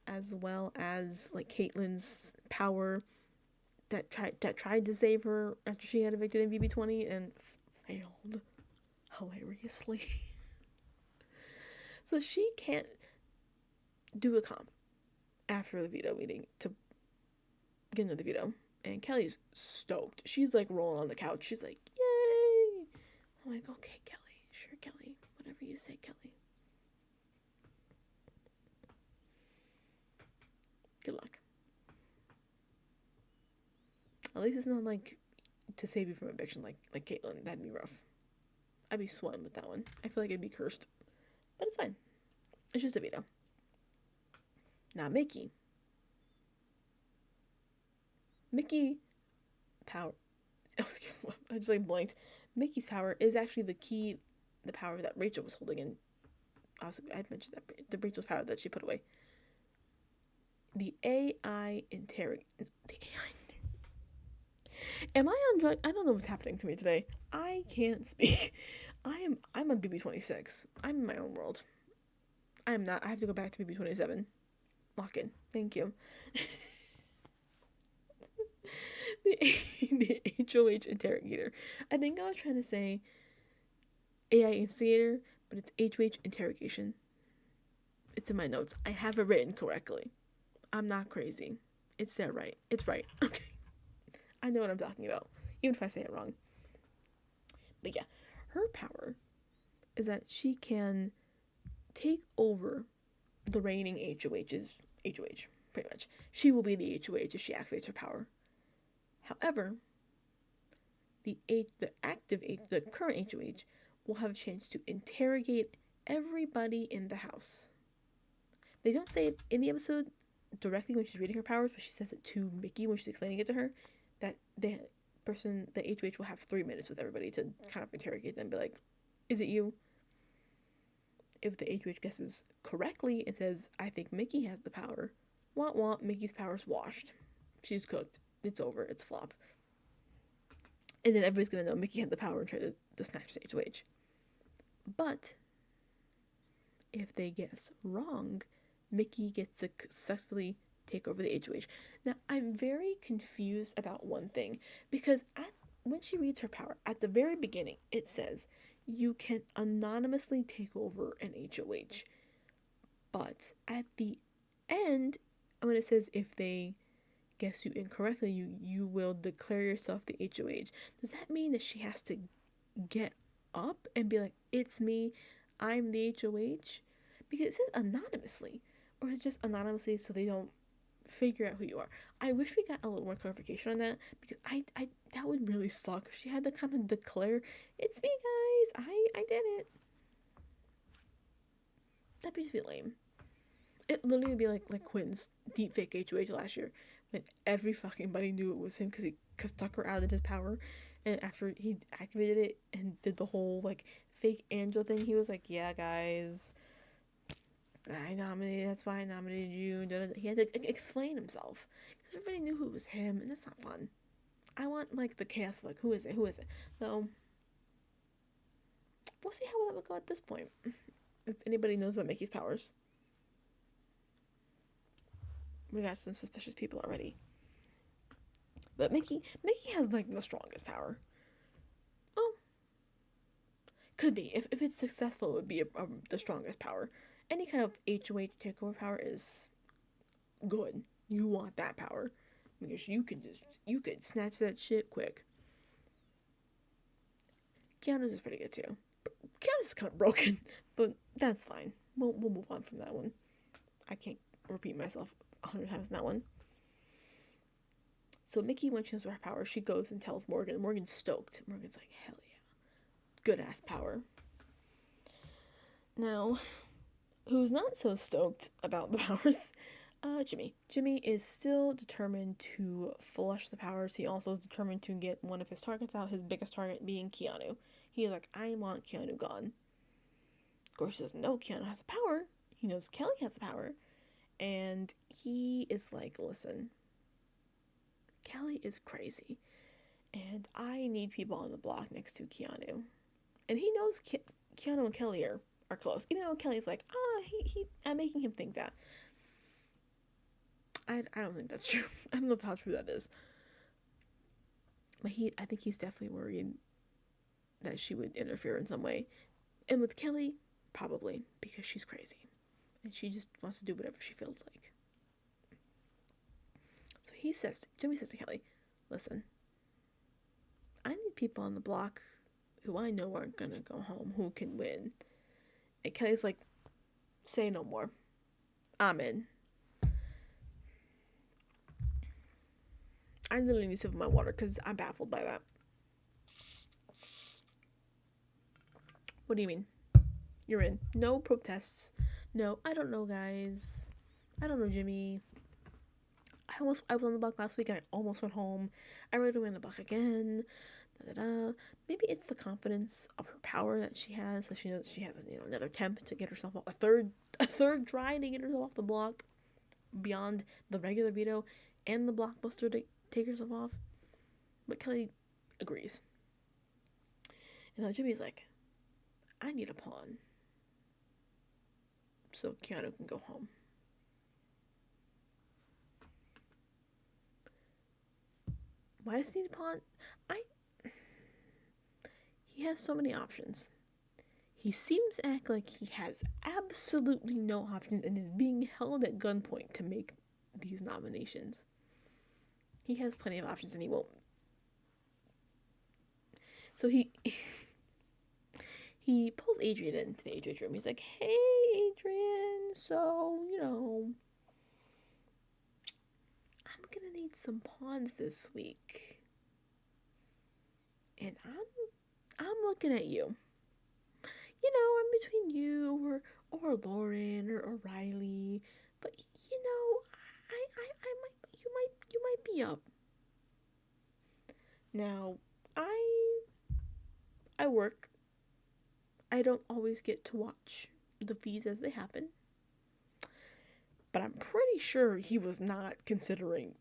as well as like Caitlyn's power that tried to save her after she had evicted in BB20 and failed hilariously. So she can't do a comp after the veto meeting to get into the veto. And Kelly's stoked. She's like rolling on the couch. She's like, yay! I'm like, okay, Kelly. Sure, Kelly. Whatever you say, Kelly. Good luck. At least it's not like to save you from eviction like Caitlyn. That'd be rough. I'd be sweating with that one. I feel like I'd be cursed. But it's fine. It's just a veto. Now, Mickey power. I just like blanked. Mickey's power is actually the power that Rachel was holding in. Also, I mentioned that the Rachel's power that she put away. The AI interrogate. Am I on drug? I don't know what's happening to me today. I can't speak. I'm on BB26. I'm in my own world. I am not. I have to go back to BB27. Lock in. Thank you. the HOH interrogator. I think I was trying to say AI instigator, but it's HOH interrogation. It's in my notes. I have it written correctly. I'm not crazy. It's there, right? It's right. Okay. I know what I'm talking about, even if I say it wrong. But yeah, her power is that she can take over the reigning HOH's HOH, pretty much. She will be the HOH if she activates her power. However, the active the current HOH will have a chance to interrogate everybody in the house. They don't say it in the episode directly when she's reading her powers, but she says it to Mickey when she's explaining it to her, that the HOH will have 3 minutes with everybody to kind of interrogate them, be like, is it you? If the HOH guesses correctly and says, I think Mickey has the power, Mickey's power's washed. She's cooked. It's over. It's flop. And then everybody's going to know Mickey had the power and try to snatch the HOH. But if they guess wrong, Mickey gets to successfully take over the HOH. Now, I'm very confused about one thing, because when she reads her power, at the very beginning, it says, you can anonymously take over an HOH. But at the end, when it says if they guess you incorrectly, you will declare yourself the HOH. Does that mean that she has to get up and be like, it's me, I'm the HOH? Because it says anonymously. Or it's just anonymously so they don't figure out who you are. I wish we got a little more clarification on that, because I that would really suck if she had to kind of declare, it's me guys, I did it. That'd be just be lame. It literally would be like Quinn's deepfake HOH last year, when every fucking buddy knew it was him because Tucker outed his power, and after he activated it and did the whole like fake angel thing, he was like, yeah guys, that's why I nominated you. He had to explain himself, because everybody knew who it was him, and that's not fun. I want like the chaos, like who is it? So we'll see how that would go at this point. If anybody knows about Mickey's powers. We got some suspicious people already. But Mickey has like the strongest power. Oh, could be. If it's successful, it would be the strongest power. Any kind of HOH takeover power is good. You want that power, because you could snatch that shit quick. Keanu's is pretty good too. Keanu's is kind of broken, but that's fine. We'll move on from that one. I can't repeat myself 100 times in that one. So Mickey, when she knows her power, she goes and tells Morgan. Morgan's stoked. Morgan's like, hell yeah, good ass power. Now, who's not so stoked about the powers? Jimmy. Jimmy is still determined to flush the powers. He also is determined to get one of his targets out, his biggest target being Keanu. He's like, I want Keanu gone. Of course, he doesn't know Keanu has power. He knows Kelly has power. And he is like, listen, Kelly is crazy, and I need people on the block next to Keanu. And he knows Keanu and Kelly are close, even though Kelly's like, I'm making him think that. I don't think that's true. I don't know how true that is. But I think he's definitely worried that she would interfere in some way. And with Kelly, probably, because she's crazy. And she just wants to do whatever she feels like. So Jimmy says to Kelly, listen, I need people on the block who I know aren't gonna go home, who can win. And Kelly's like, say no more. I'm in. I literally need to sip my water because I'm baffled by that. What do you mean? You're in. No protests. No, I don't know, guys. I don't know, Jimmy. I was on the block last week and I almost went home. I really don't want to block again. Maybe it's the confidence of her power that she has. So she knows she has another attempt to get herself off, a third try to get herself off the block beyond the regular veto and the blockbuster to take herself off. But Kelly agrees. And now Jimmy's like, I need a pawn so Keanu can go home. Why does he need a pawn? He has so many options. He seems to act like he has absolutely no options and is being held at gunpoint to make these nominations. He has plenty of options and he won't. So he pulls Adrian into the HOH room. He's like, hey, Adrian, so, I'm gonna need some pawns this week. And I'm looking at you. You know, I'm between you or Lauren or Riley, but you know, I might you might be up. Now, I work. I don't always get to watch the feeds as they happen, but I'm pretty sure he was not considering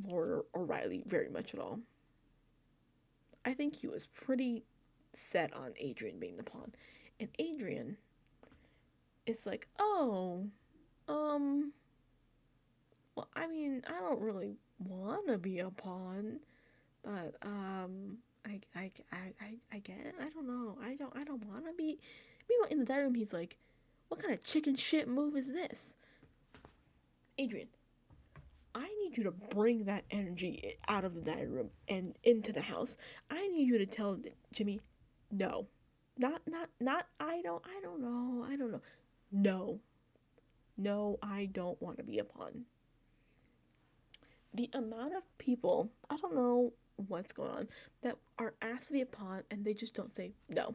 Lauren or Riley very much at all. I think he was pretty set on Adrian being the pawn. And Adrian is like, oh, um, well, I mean, I don't really want to be a pawn, but, I get, I don't know. I don't want to be. Meanwhile, in the diary room, he's like, what kind of chicken shit move is this? Adrian, I need you to bring that energy out of the dining room and into the house. I need you to tell Jimmy, no, not. I don't know. I don't know. No, no, I don't want to be a pawn. The amount of people, I don't know what's going on, that are asked to be a pawn and they just don't say no.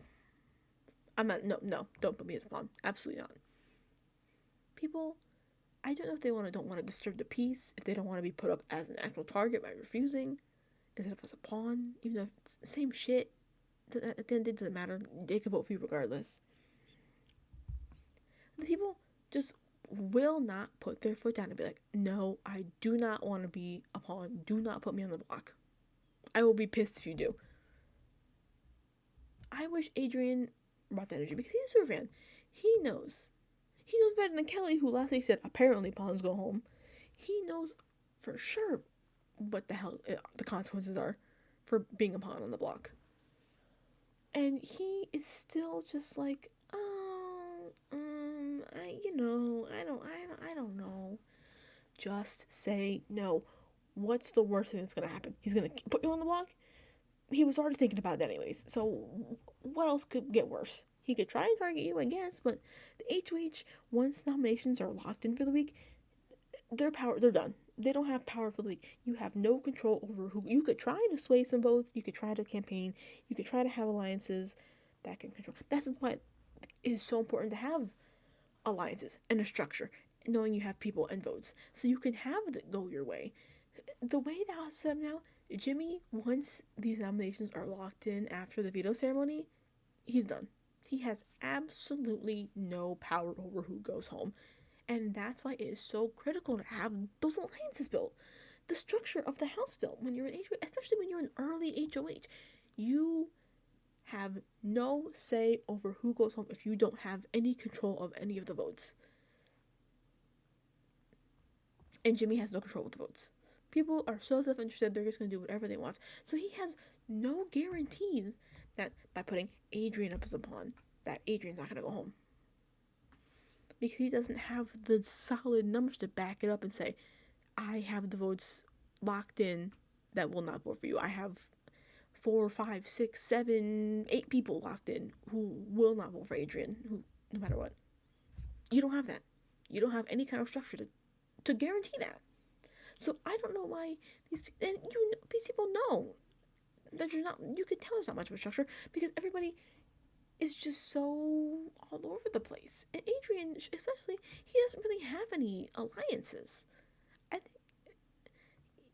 I'm not. No, no, don't put me as a pawn. Absolutely not. People, I don't know if they don't want to disturb the peace, if they don't want to be put up as an actual target by refusing instead of as a pawn, even though it's the same shit. At the end of the day, it doesn't matter. They can vote for you regardless. The people just will not put their foot down and be like, no, I do not want to be a pawn. Do not put me on the block. I will be pissed if you do. I wish Adrian brought that energy because he's a super fan. He knows. He knows better than Kelly, who last week said apparently pawns go home. He knows for sure what the hell the consequences are for being a pawn on the block. And he is still just like, oh, I don't know. Just say no. What's the worst thing that's gonna happen? He's gonna put you on the block? He was already thinking about that anyways. So what else could get worse? He could try and target you, I guess, but the HOH, once nominations are locked in for the week, they're done. They don't have power for the week. You have no control over who. You could try to sway some votes. You could try to campaign. You could try to have alliances that can control. That's why it is so important to have alliances and a structure, knowing you have people and votes, so you can have it go your way. The way the House is set up now, Jimmy, once these nominations are locked in after the veto ceremony, he's done. He has absolutely no power over who goes home. And that's why it is so critical to have those alliances built. The structure of the House built when you're in HOH, especially when you're in early HOH, you have no say over who goes home if you don't have any control of any of the votes. And Jimmy has no control of the votes. People are so self-interested, they're just going to do whatever they want. So he has no guarantees that by putting Adrian up as a pawn, that Adrian's not going to go home. Because he doesn't have the solid numbers to back it up and say, I have the votes locked in that will not vote for you. I have 4, 5, 6, 7, 8 people locked in who will not vote for Adrian, who no matter what. You don't have that. You don't have any kind of structure to guarantee that. So I don't know why these people know that you could tell there's not much of a structure because everybody is just so all over the place. And Adrian, especially, he doesn't really have any alliances. I think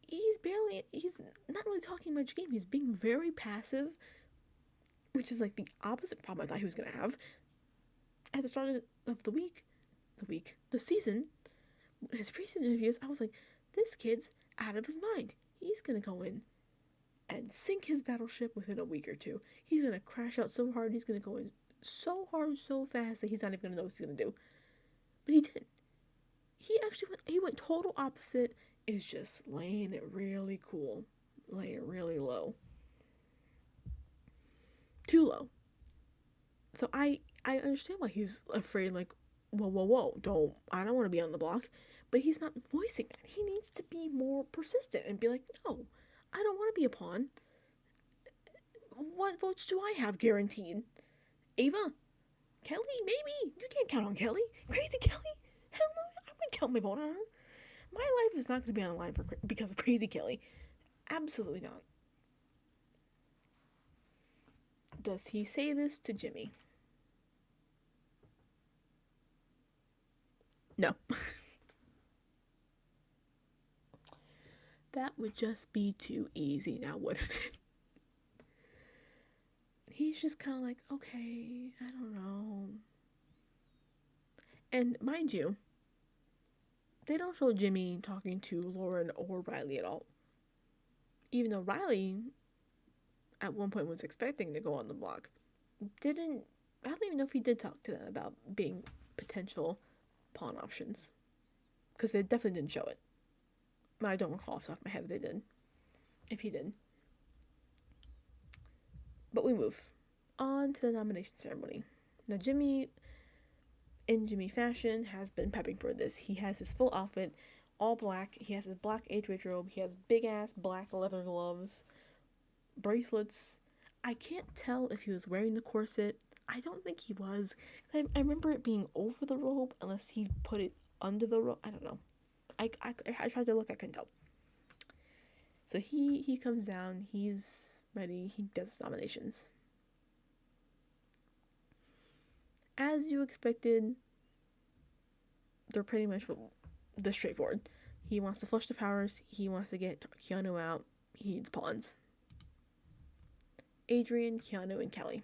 he's not really talking much game. He's being very passive, which is like the opposite problem I thought he was going to have. At the start of the season, his preseason interviews, I was like, this kid's out of his mind. He's going to go in and sink his battleship within a week or two. He's going to crash out so hard. He's going to go in so hard, so fast that he's not even going to know what he's going to do. But he didn't. He went total opposite. Is just laying it really cool. Laying it really low. Too low. So I understand why he's afraid, like, whoa, I don't want to be on the block. But he's not voicing that. He needs to be more persistent and be like, no, I don't want to be a pawn. What votes do I have guaranteed? Ava? Kelly? Maybe? You can't count on Kelly. Crazy Kelly? Hell no, I wouldn't count my vote on her. My life is not going to be on the line because of Crazy Kelly. Absolutely not. Does he say this to Jimmy? No. That would just be too easy now, wouldn't it? He's just kind of like, okay, I don't know. And mind you, they don't show Jimmy talking to Lauren or Riley at all. Even though Riley, at one point, was expecting to go on the block, didn't. I don't even know if he did talk to them about being potential pawn options. Because they definitely didn't show it. But I don't recall off the top of my head if they did. If he did. But we move on to the nomination ceremony. Now, Jimmy, in Jimmy fashion, has been prepping for this. He has his full outfit, all black. He has his black age robe. He has big ass black leather gloves, bracelets. I can't tell if he was wearing the corset. I don't think he was. I remember it being over the robe, unless he put it under the robe. I don't know. I tried to look. I couldn't tell. So he comes down. He's ready. He does his nominations. As you expected, they're pretty much the straightforward. He wants to flush the powers. He wants to get Keanu out. He needs pawns. Adrian, Keanu, and Kelly.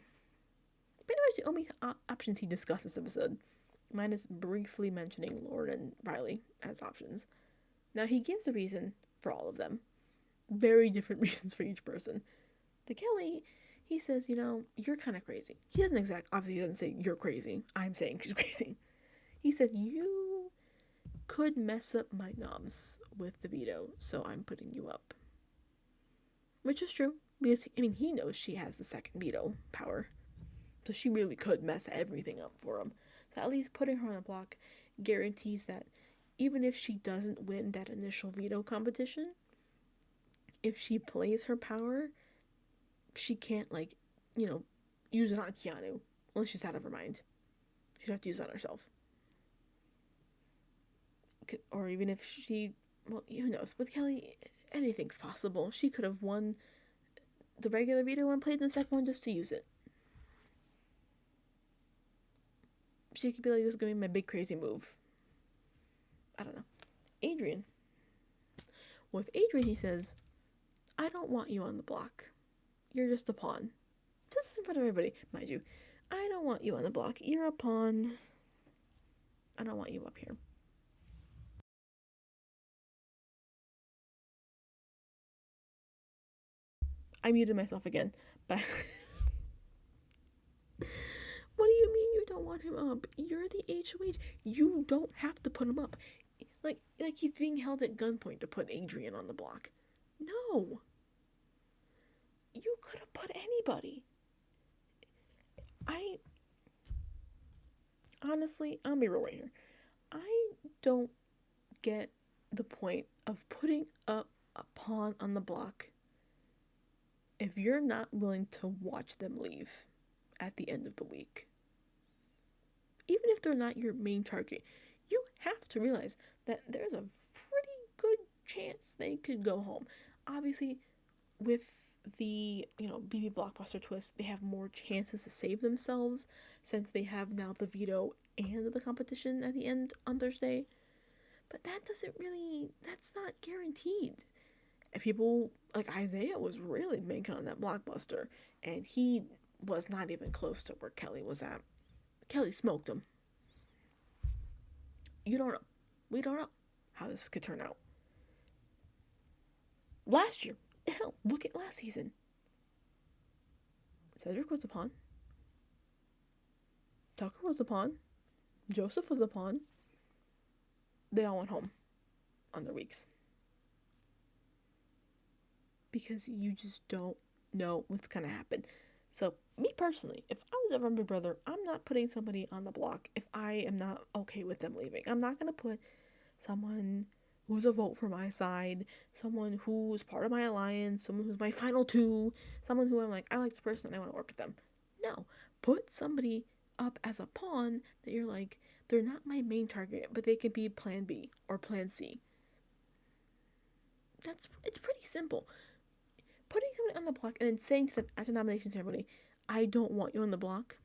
Pretty much the only options he discussed this episode, minus briefly mentioning Lauren and Riley as options. Now, he gives a reason for all of them. Very different reasons for each person. To Kelly, he says, you're kind of crazy. He doesn't obviously he doesn't say you're crazy. I'm saying she's crazy. He said, you could mess up my noms with the veto, so I'm putting you up. Which is true, because, he knows she has the second veto power. So she really could mess everything up for him. So at least putting her on the block guarantees that even if she doesn't win that initial veto competition, if she plays her power, she can't, use it on Keanu. Unless she's out of her mind. She'd have to use it on herself. Or even if she, who knows. With Kelly, anything's possible. She could have won the regular veto and played the second one just to use it. She could be like, this is going to be my big crazy move. I don't know. Adrian. With Adrian, he says, I don't want you on the block. You're just a pawn. Just in front of everybody, mind you. I don't want you on the block. You're a pawn. I don't want you up here. I muted myself again, but what do you mean you don't want him up? You're the HOH. You don't have to put him up. Like he's being held at gunpoint to put Adrian on the block. No. You could have put anybody. Honestly, I'll be real right here. I don't get the point of putting up a pawn on the block if you're not willing to watch them leave at the end of the week. Even if they're not your main target, you have to realize that there's a pretty good chance they could go home. Obviously, with the BB Blockbuster twist, they have more chances to save themselves since they have now the veto and the competition at the end on Thursday. But that's not guaranteed. And people like Isaiah was really making on that Blockbuster, and he was not even close to where Kelly was at. Kelly smoked him. You don't know. We don't know how this could turn out. Last year, hell, look at last season. Cedric was a pawn. Tucker was a pawn. Joseph was a pawn. They all went home on their weeks. Because you just don't know what's going to happen. So, me personally, if I was ever my brother, I'm not putting somebody on the block if I am not okay with them leaving. I'm not going to put someone who's a vote for my side, someone who's part of my alliance, someone who's my final two, someone who I'm like, I like this person and I want to work with them. No, put somebody up as a pawn that you're like, they're not my main target, but they can be plan B or plan C. It's pretty simple. Putting someone on the block and then saying to them at the nomination ceremony, I don't want you on the block.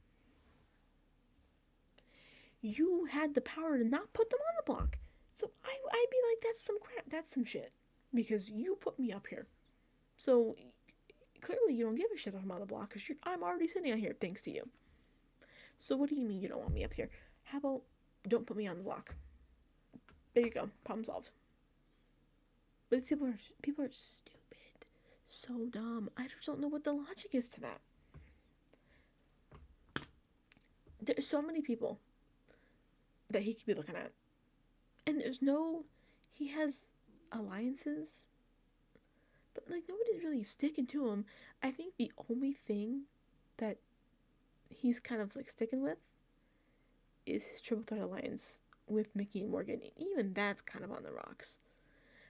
You had the power to not put them on the block. So I'd be like, that's some crap. That's some shit. Because you put me up here. So clearly you don't give a shit if I'm on the block because I'm already sitting out here thanks to you. So what do you mean you don't want me up here? How about don't put me on the block? There you go. Problem solved. But people are stupid. So dumb. I just don't know what the logic is to that. There's so many people that he could be looking at. And he has alliances, but like nobody's really sticking to him. I think the only thing that he's kind of like sticking with is his triple threat alliance with Mickey and Morgan. Even that's kind of on the rocks.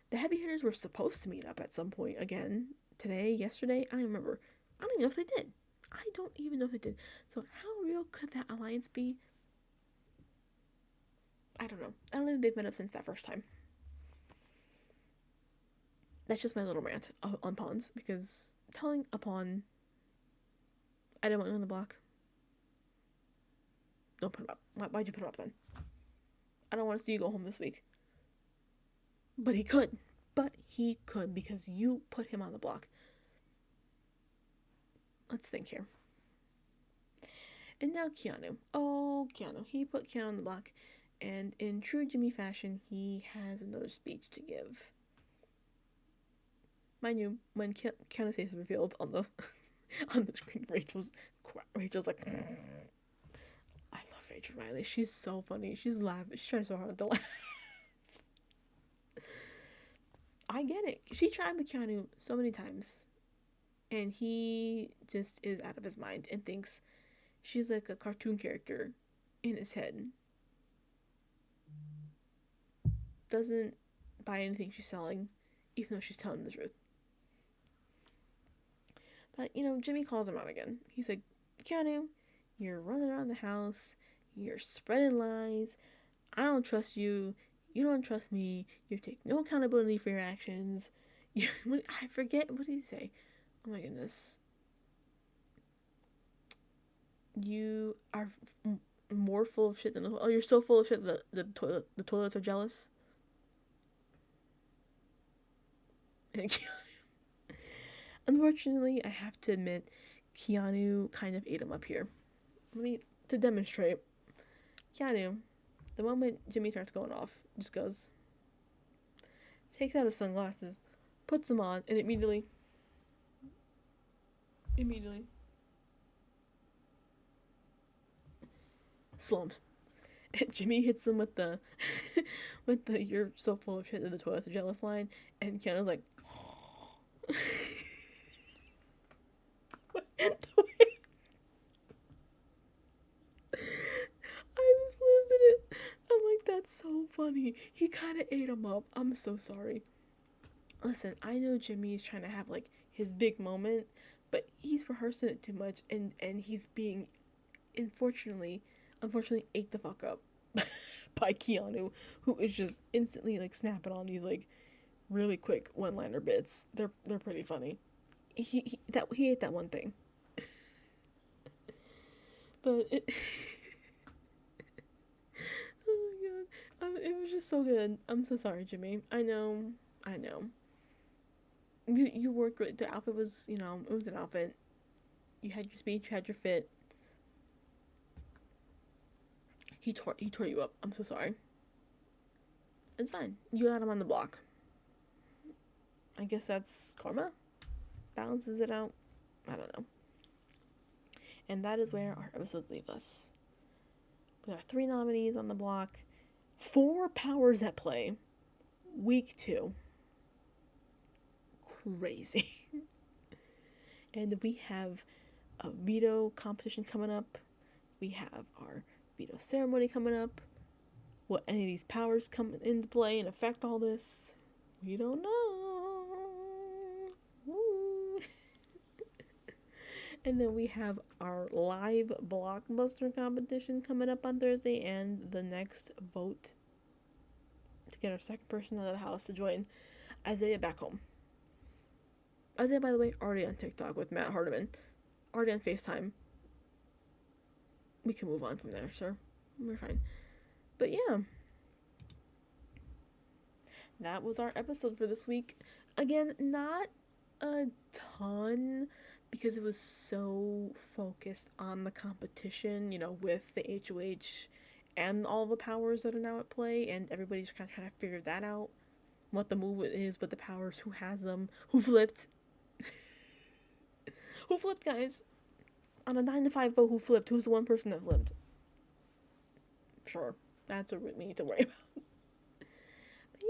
The heavy hitters were supposed to meet up at some point again today, yesterday. I don't remember. I don't even know if they did. I don't even know if they did. So how real could that alliance be? I don't know. I don't think they've met up since that first time. That's just my little rant on pawns, because telling a pawn, I didn't want you on the block. Don't put him up. Why'd you put him up then? I don't want to see you go home this week. But he could. Because you put him on the block. Let's think here. And now Keanu. Oh, Keanu. He put Keanu on the block. And in true Jimmy fashion, he has another speech to give. Mind you, when Keanu's face is revealed on the on the screen, Rachel's like, I love Rachel Riley. She's so funny. She's laughing. She's trying so hard to laugh. I get it. She tried with Keanu so many times, and he just is out of his mind and thinks she's like a cartoon character in his head. Doesn't buy anything she's selling, even though she's telling the truth. But, Jimmy calls him out again. He's like, Keanu, you're running around the house. You're spreading lies. I don't trust you. You don't trust me. You take no accountability for your actions. I forget. What did he say? Oh my goodness. You are more full of shit than... Oh, you're so full of shit that the toilets are jealous. And Keanu... Unfortunately, I have to admit, Keanu kind of ate him up here. To demonstrate. Keanu, the moment Jimmy starts going off, just goes, takes out his sunglasses, puts them on, and immediately slumps. And Jimmy hits him with the you're so full of shit that the toilets are jealous line, and Keanu's like, I was losing it. I'm like, that's so funny. He kind of ate him up. I'm so sorry. Listen, I know Jimmy is trying to have like his big moment, but he's rehearsing it too much, and he's being, unfortunately ate the fuck up by Keanu, who is just instantly like snapping on these like really quick one-liner bits. They're pretty funny. He ate that one thing. But it oh my god, it was just so good. I'm so sorry, Jimmy. I know. You worked great. The outfit was, it was an outfit. You had your speech, you had your fit. He tore you up. I'm so sorry. It's fine. You got him on the block. I guess that's karma. Balances it out. I don't know. And that is where our episodes leave us. We got 3 nominees on the block. 4 powers at play. Week 2. Crazy. And we have a veto competition coming up. We have our veto ceremony coming up. What any of these powers come into play and affect all this, we don't know. Woo. And then we have our live blockbuster competition coming up on Thursday, and the next vote to get our second person out of the house to join Isaiah back home. Isaiah, by the way, already on TikTok with Matt Hardiman. already on FaceTime. We can move on from there, sir. We're fine. But yeah, that was our episode for this week. Again, not a ton because it was so focused on the competition, with the HOH and all the powers that are now at play, and everybody's kind of trying to figure that out. What the move is, what the powers, who has them, who flipped. Who flipped, guys? On a 9-5 vote, who flipped? Who's the one person that flipped? Sure, that's what we need to worry about. But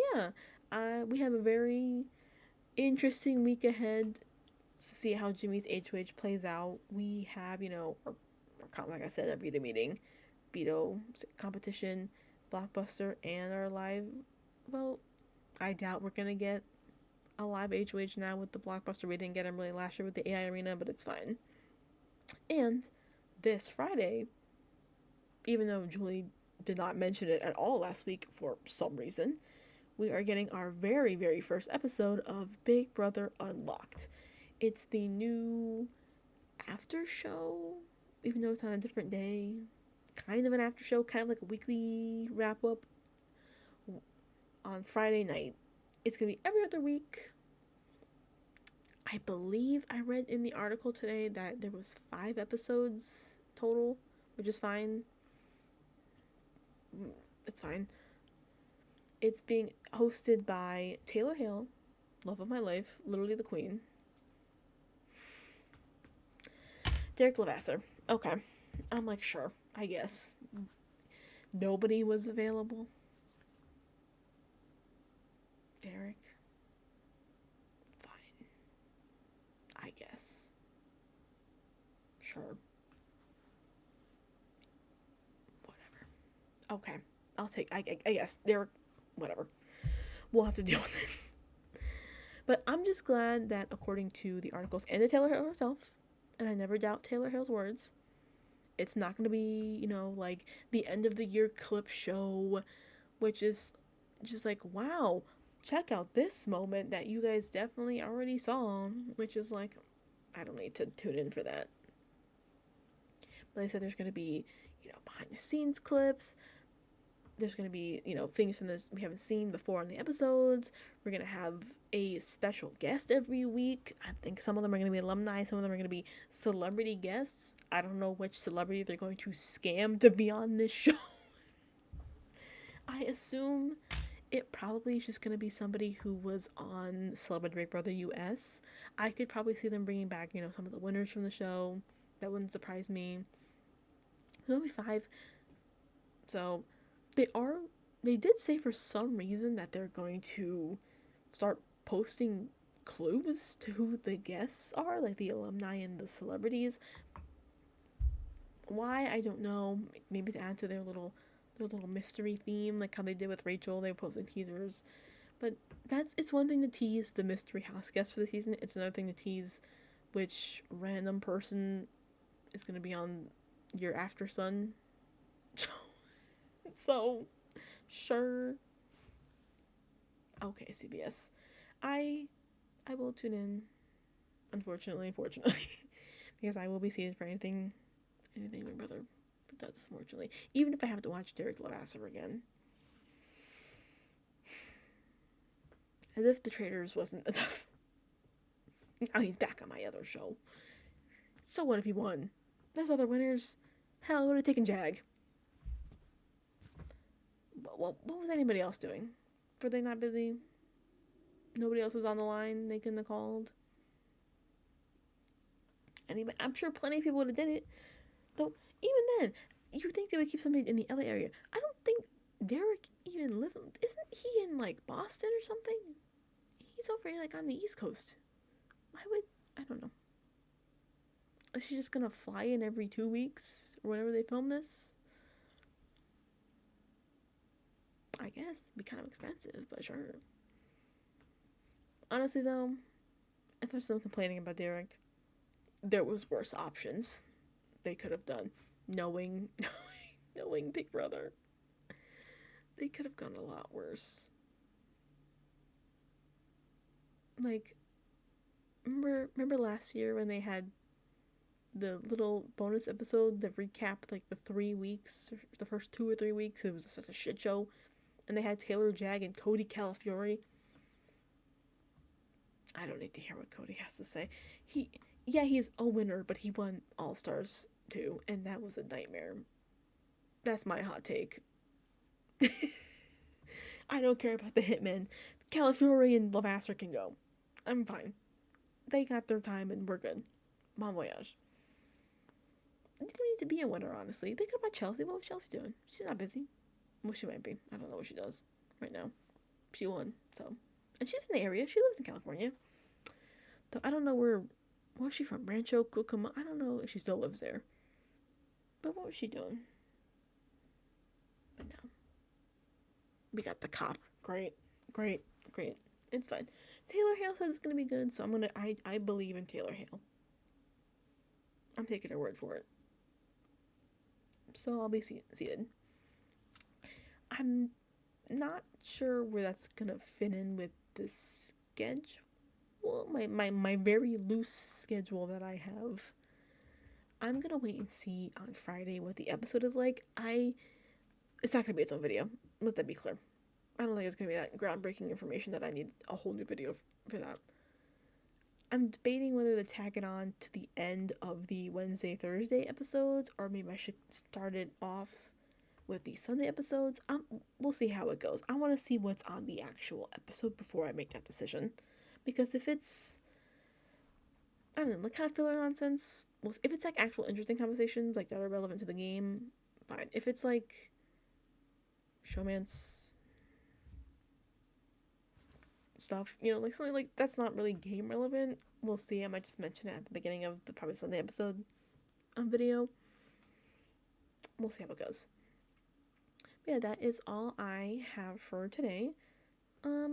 yeah, we have a very interesting week ahead to see how Jimmy's HOH plays out. We have, like I said, a Vita meeting, veto competition, blockbuster, and our live vote. I doubt we're gonna get a live HOH now with the blockbuster. We didn't get them really last year with the AI arena, but it's fine. And this Friday, even though Julie did not mention it at all last week for some reason, we are getting our very, very first episode of Big Brother Unlocked. It's the new after show, even though it's on a different day. Kind of an after show, kind of like a weekly wrap up on Friday night. It's going to be every other week. I believe I read in the article today that there was 5 episodes total, which is fine. It's fine. It's being hosted by Taylor Hale, love of my life, literally the queen. Derek Levasseur. Okay. I'm like, sure, I guess. Nobody was available. Derek. Fine. I guess. Sure. Whatever. Okay. I'll take, I guess. Derek, whatever. We'll have to deal with it. But I'm just glad that according to the articles and the Taylor Hale herself, and I never doubt Taylor Hale's words, it's not going to be, like the end of the year clip show, which is just like, wow, check out this moment that you guys definitely already saw, which is like, I don't need to tune in for that. But they said there's going to be, behind the scenes clips. There's going to be, things from this we haven't seen before in the episodes. We're going to have a special guest every week. I think some of them are going to be alumni. Some of them are going to be celebrity guests. I don't know which celebrity they're going to scam to be on this show. I assume it probably is just going to be somebody who was on Celebrity Big Brother US. I could probably see them bringing back, some of the winners from the show. That wouldn't surprise me. There's only 5. So they did say for some reason that they're going to start posting clues to who the guests are, like the alumni and the celebrities. Why, I don't know. Maybe to add to their little mystery theme, like how they did with Rachel. They were posting teasers. But it's one thing to tease the mystery house guest for the season. It's another thing to tease which random person is going to be on your after sun. So, sure. Okay, CBS. I will tune in. Unfortunately, because I will be seated for anything my brother does, unfortunately. Even if I have to watch Derek Levasseur again. As if The Traitors wasn't enough. Now he's back on my other show. So what if he won? There's other winners. Hell, would have taken Jag. What was anybody else doing? Were they not busy? Nobody else was on the line they couldn't have called? Anybody? I'm sure plenty of people would have did it. Though, even then, you think they would keep somebody in the LA area. I don't think Derek even lives... Isn't he in, like, Boston or something? He's over here, like, on the East Coast. Why would... I don't know. Is she just gonna fly in every 2 weeks? Or whenever they film this? I guess. It'd be kind of expensive, but sure. Honestly, though, if I'm still complaining about Derek, there was worse options they could have done. Knowing Big Brother. They could have gone a lot worse. Like, remember last year when they had the little bonus episode that recapped like the 3 weeks, the first 2 or 3 weeks. It was such a shit show, and they had Taylor Jag and Cody Calafiore. I don't need to hear what Cody has to say. He's a winner, but he won All Stars too, and that was a nightmare. That's my hot take. I don't care about the Hitmen. Calafiore and Lavasser can go. I'm fine. They got their time and we're good. Bon voyage. They don't need to be a winner, honestly. Think about Chelsea. What was Chelsea doing? She's not busy. Well, she might be. I don't know what she does right now. She won, so. And she's in the area. She lives in California. Though I don't know where's she from? Rancho Cucamonga? I don't know if she still lives there. But what was she doing? But no. We got the cop. Great. It's fine. Taylor Hale said it's gonna be good, so I believe in Taylor Hale. I'm taking her word for it. So I'll be seated. I'm not sure where that's gonna fit in with the schedule. My very loose schedule that I have. I'm gonna wait and see on Friday what the episode is like. It's not gonna be its own video. Let that be clear. I don't think it's gonna be that groundbreaking information that I need a whole new video for that. I'm debating whether to tag it on to the end of the Wednesday, Thursday episodes, or maybe I should start it off with the Sunday episodes. We'll see how it goes. I want to see what's on the actual episode before I make that decision. Because if it's, I don't know, like kind of filler nonsense, well, if it's like actual interesting conversations, like that are relevant to the game, fine. If it's like showmance stuff, like something like that's not really game relevant, we'll see. I might just mention it at the beginning of the probably Sunday episode video. We'll see how it goes. But yeah, that is all I have for today.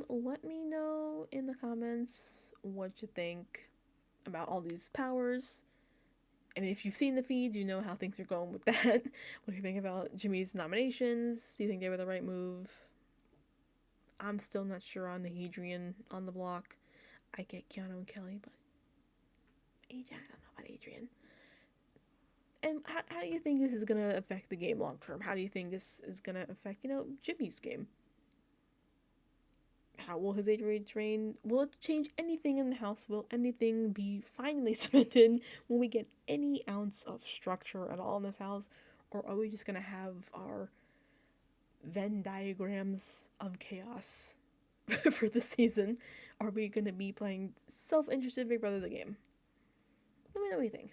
Let me know in the comments what you think about all these powers. I mean, if you've seen the feed, you know how things are going with that. What do you think about Jimmy's nominations? Do you think they were the right move? I'm still not sure on the Adrian on the block. I get Keanu and Kelly, but Adrian, I don't know about Adrian. And how do you think this is going to affect the game long term? How do you think this is going to affect, Jimmy's game? How will his age reign? Will it change anything in the house? Will anything be finally cemented? Will we get any ounce of structure at all in this house? Or are we just going to have our Venn diagrams of chaos for the season? Are we going to be playing self-interested Big Brother the game? Let me know what you think.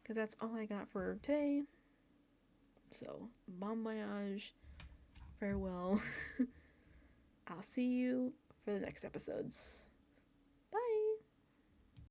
Because that's all I got for today. So, bon voyage. Farewell. I'll see you for the next episodes.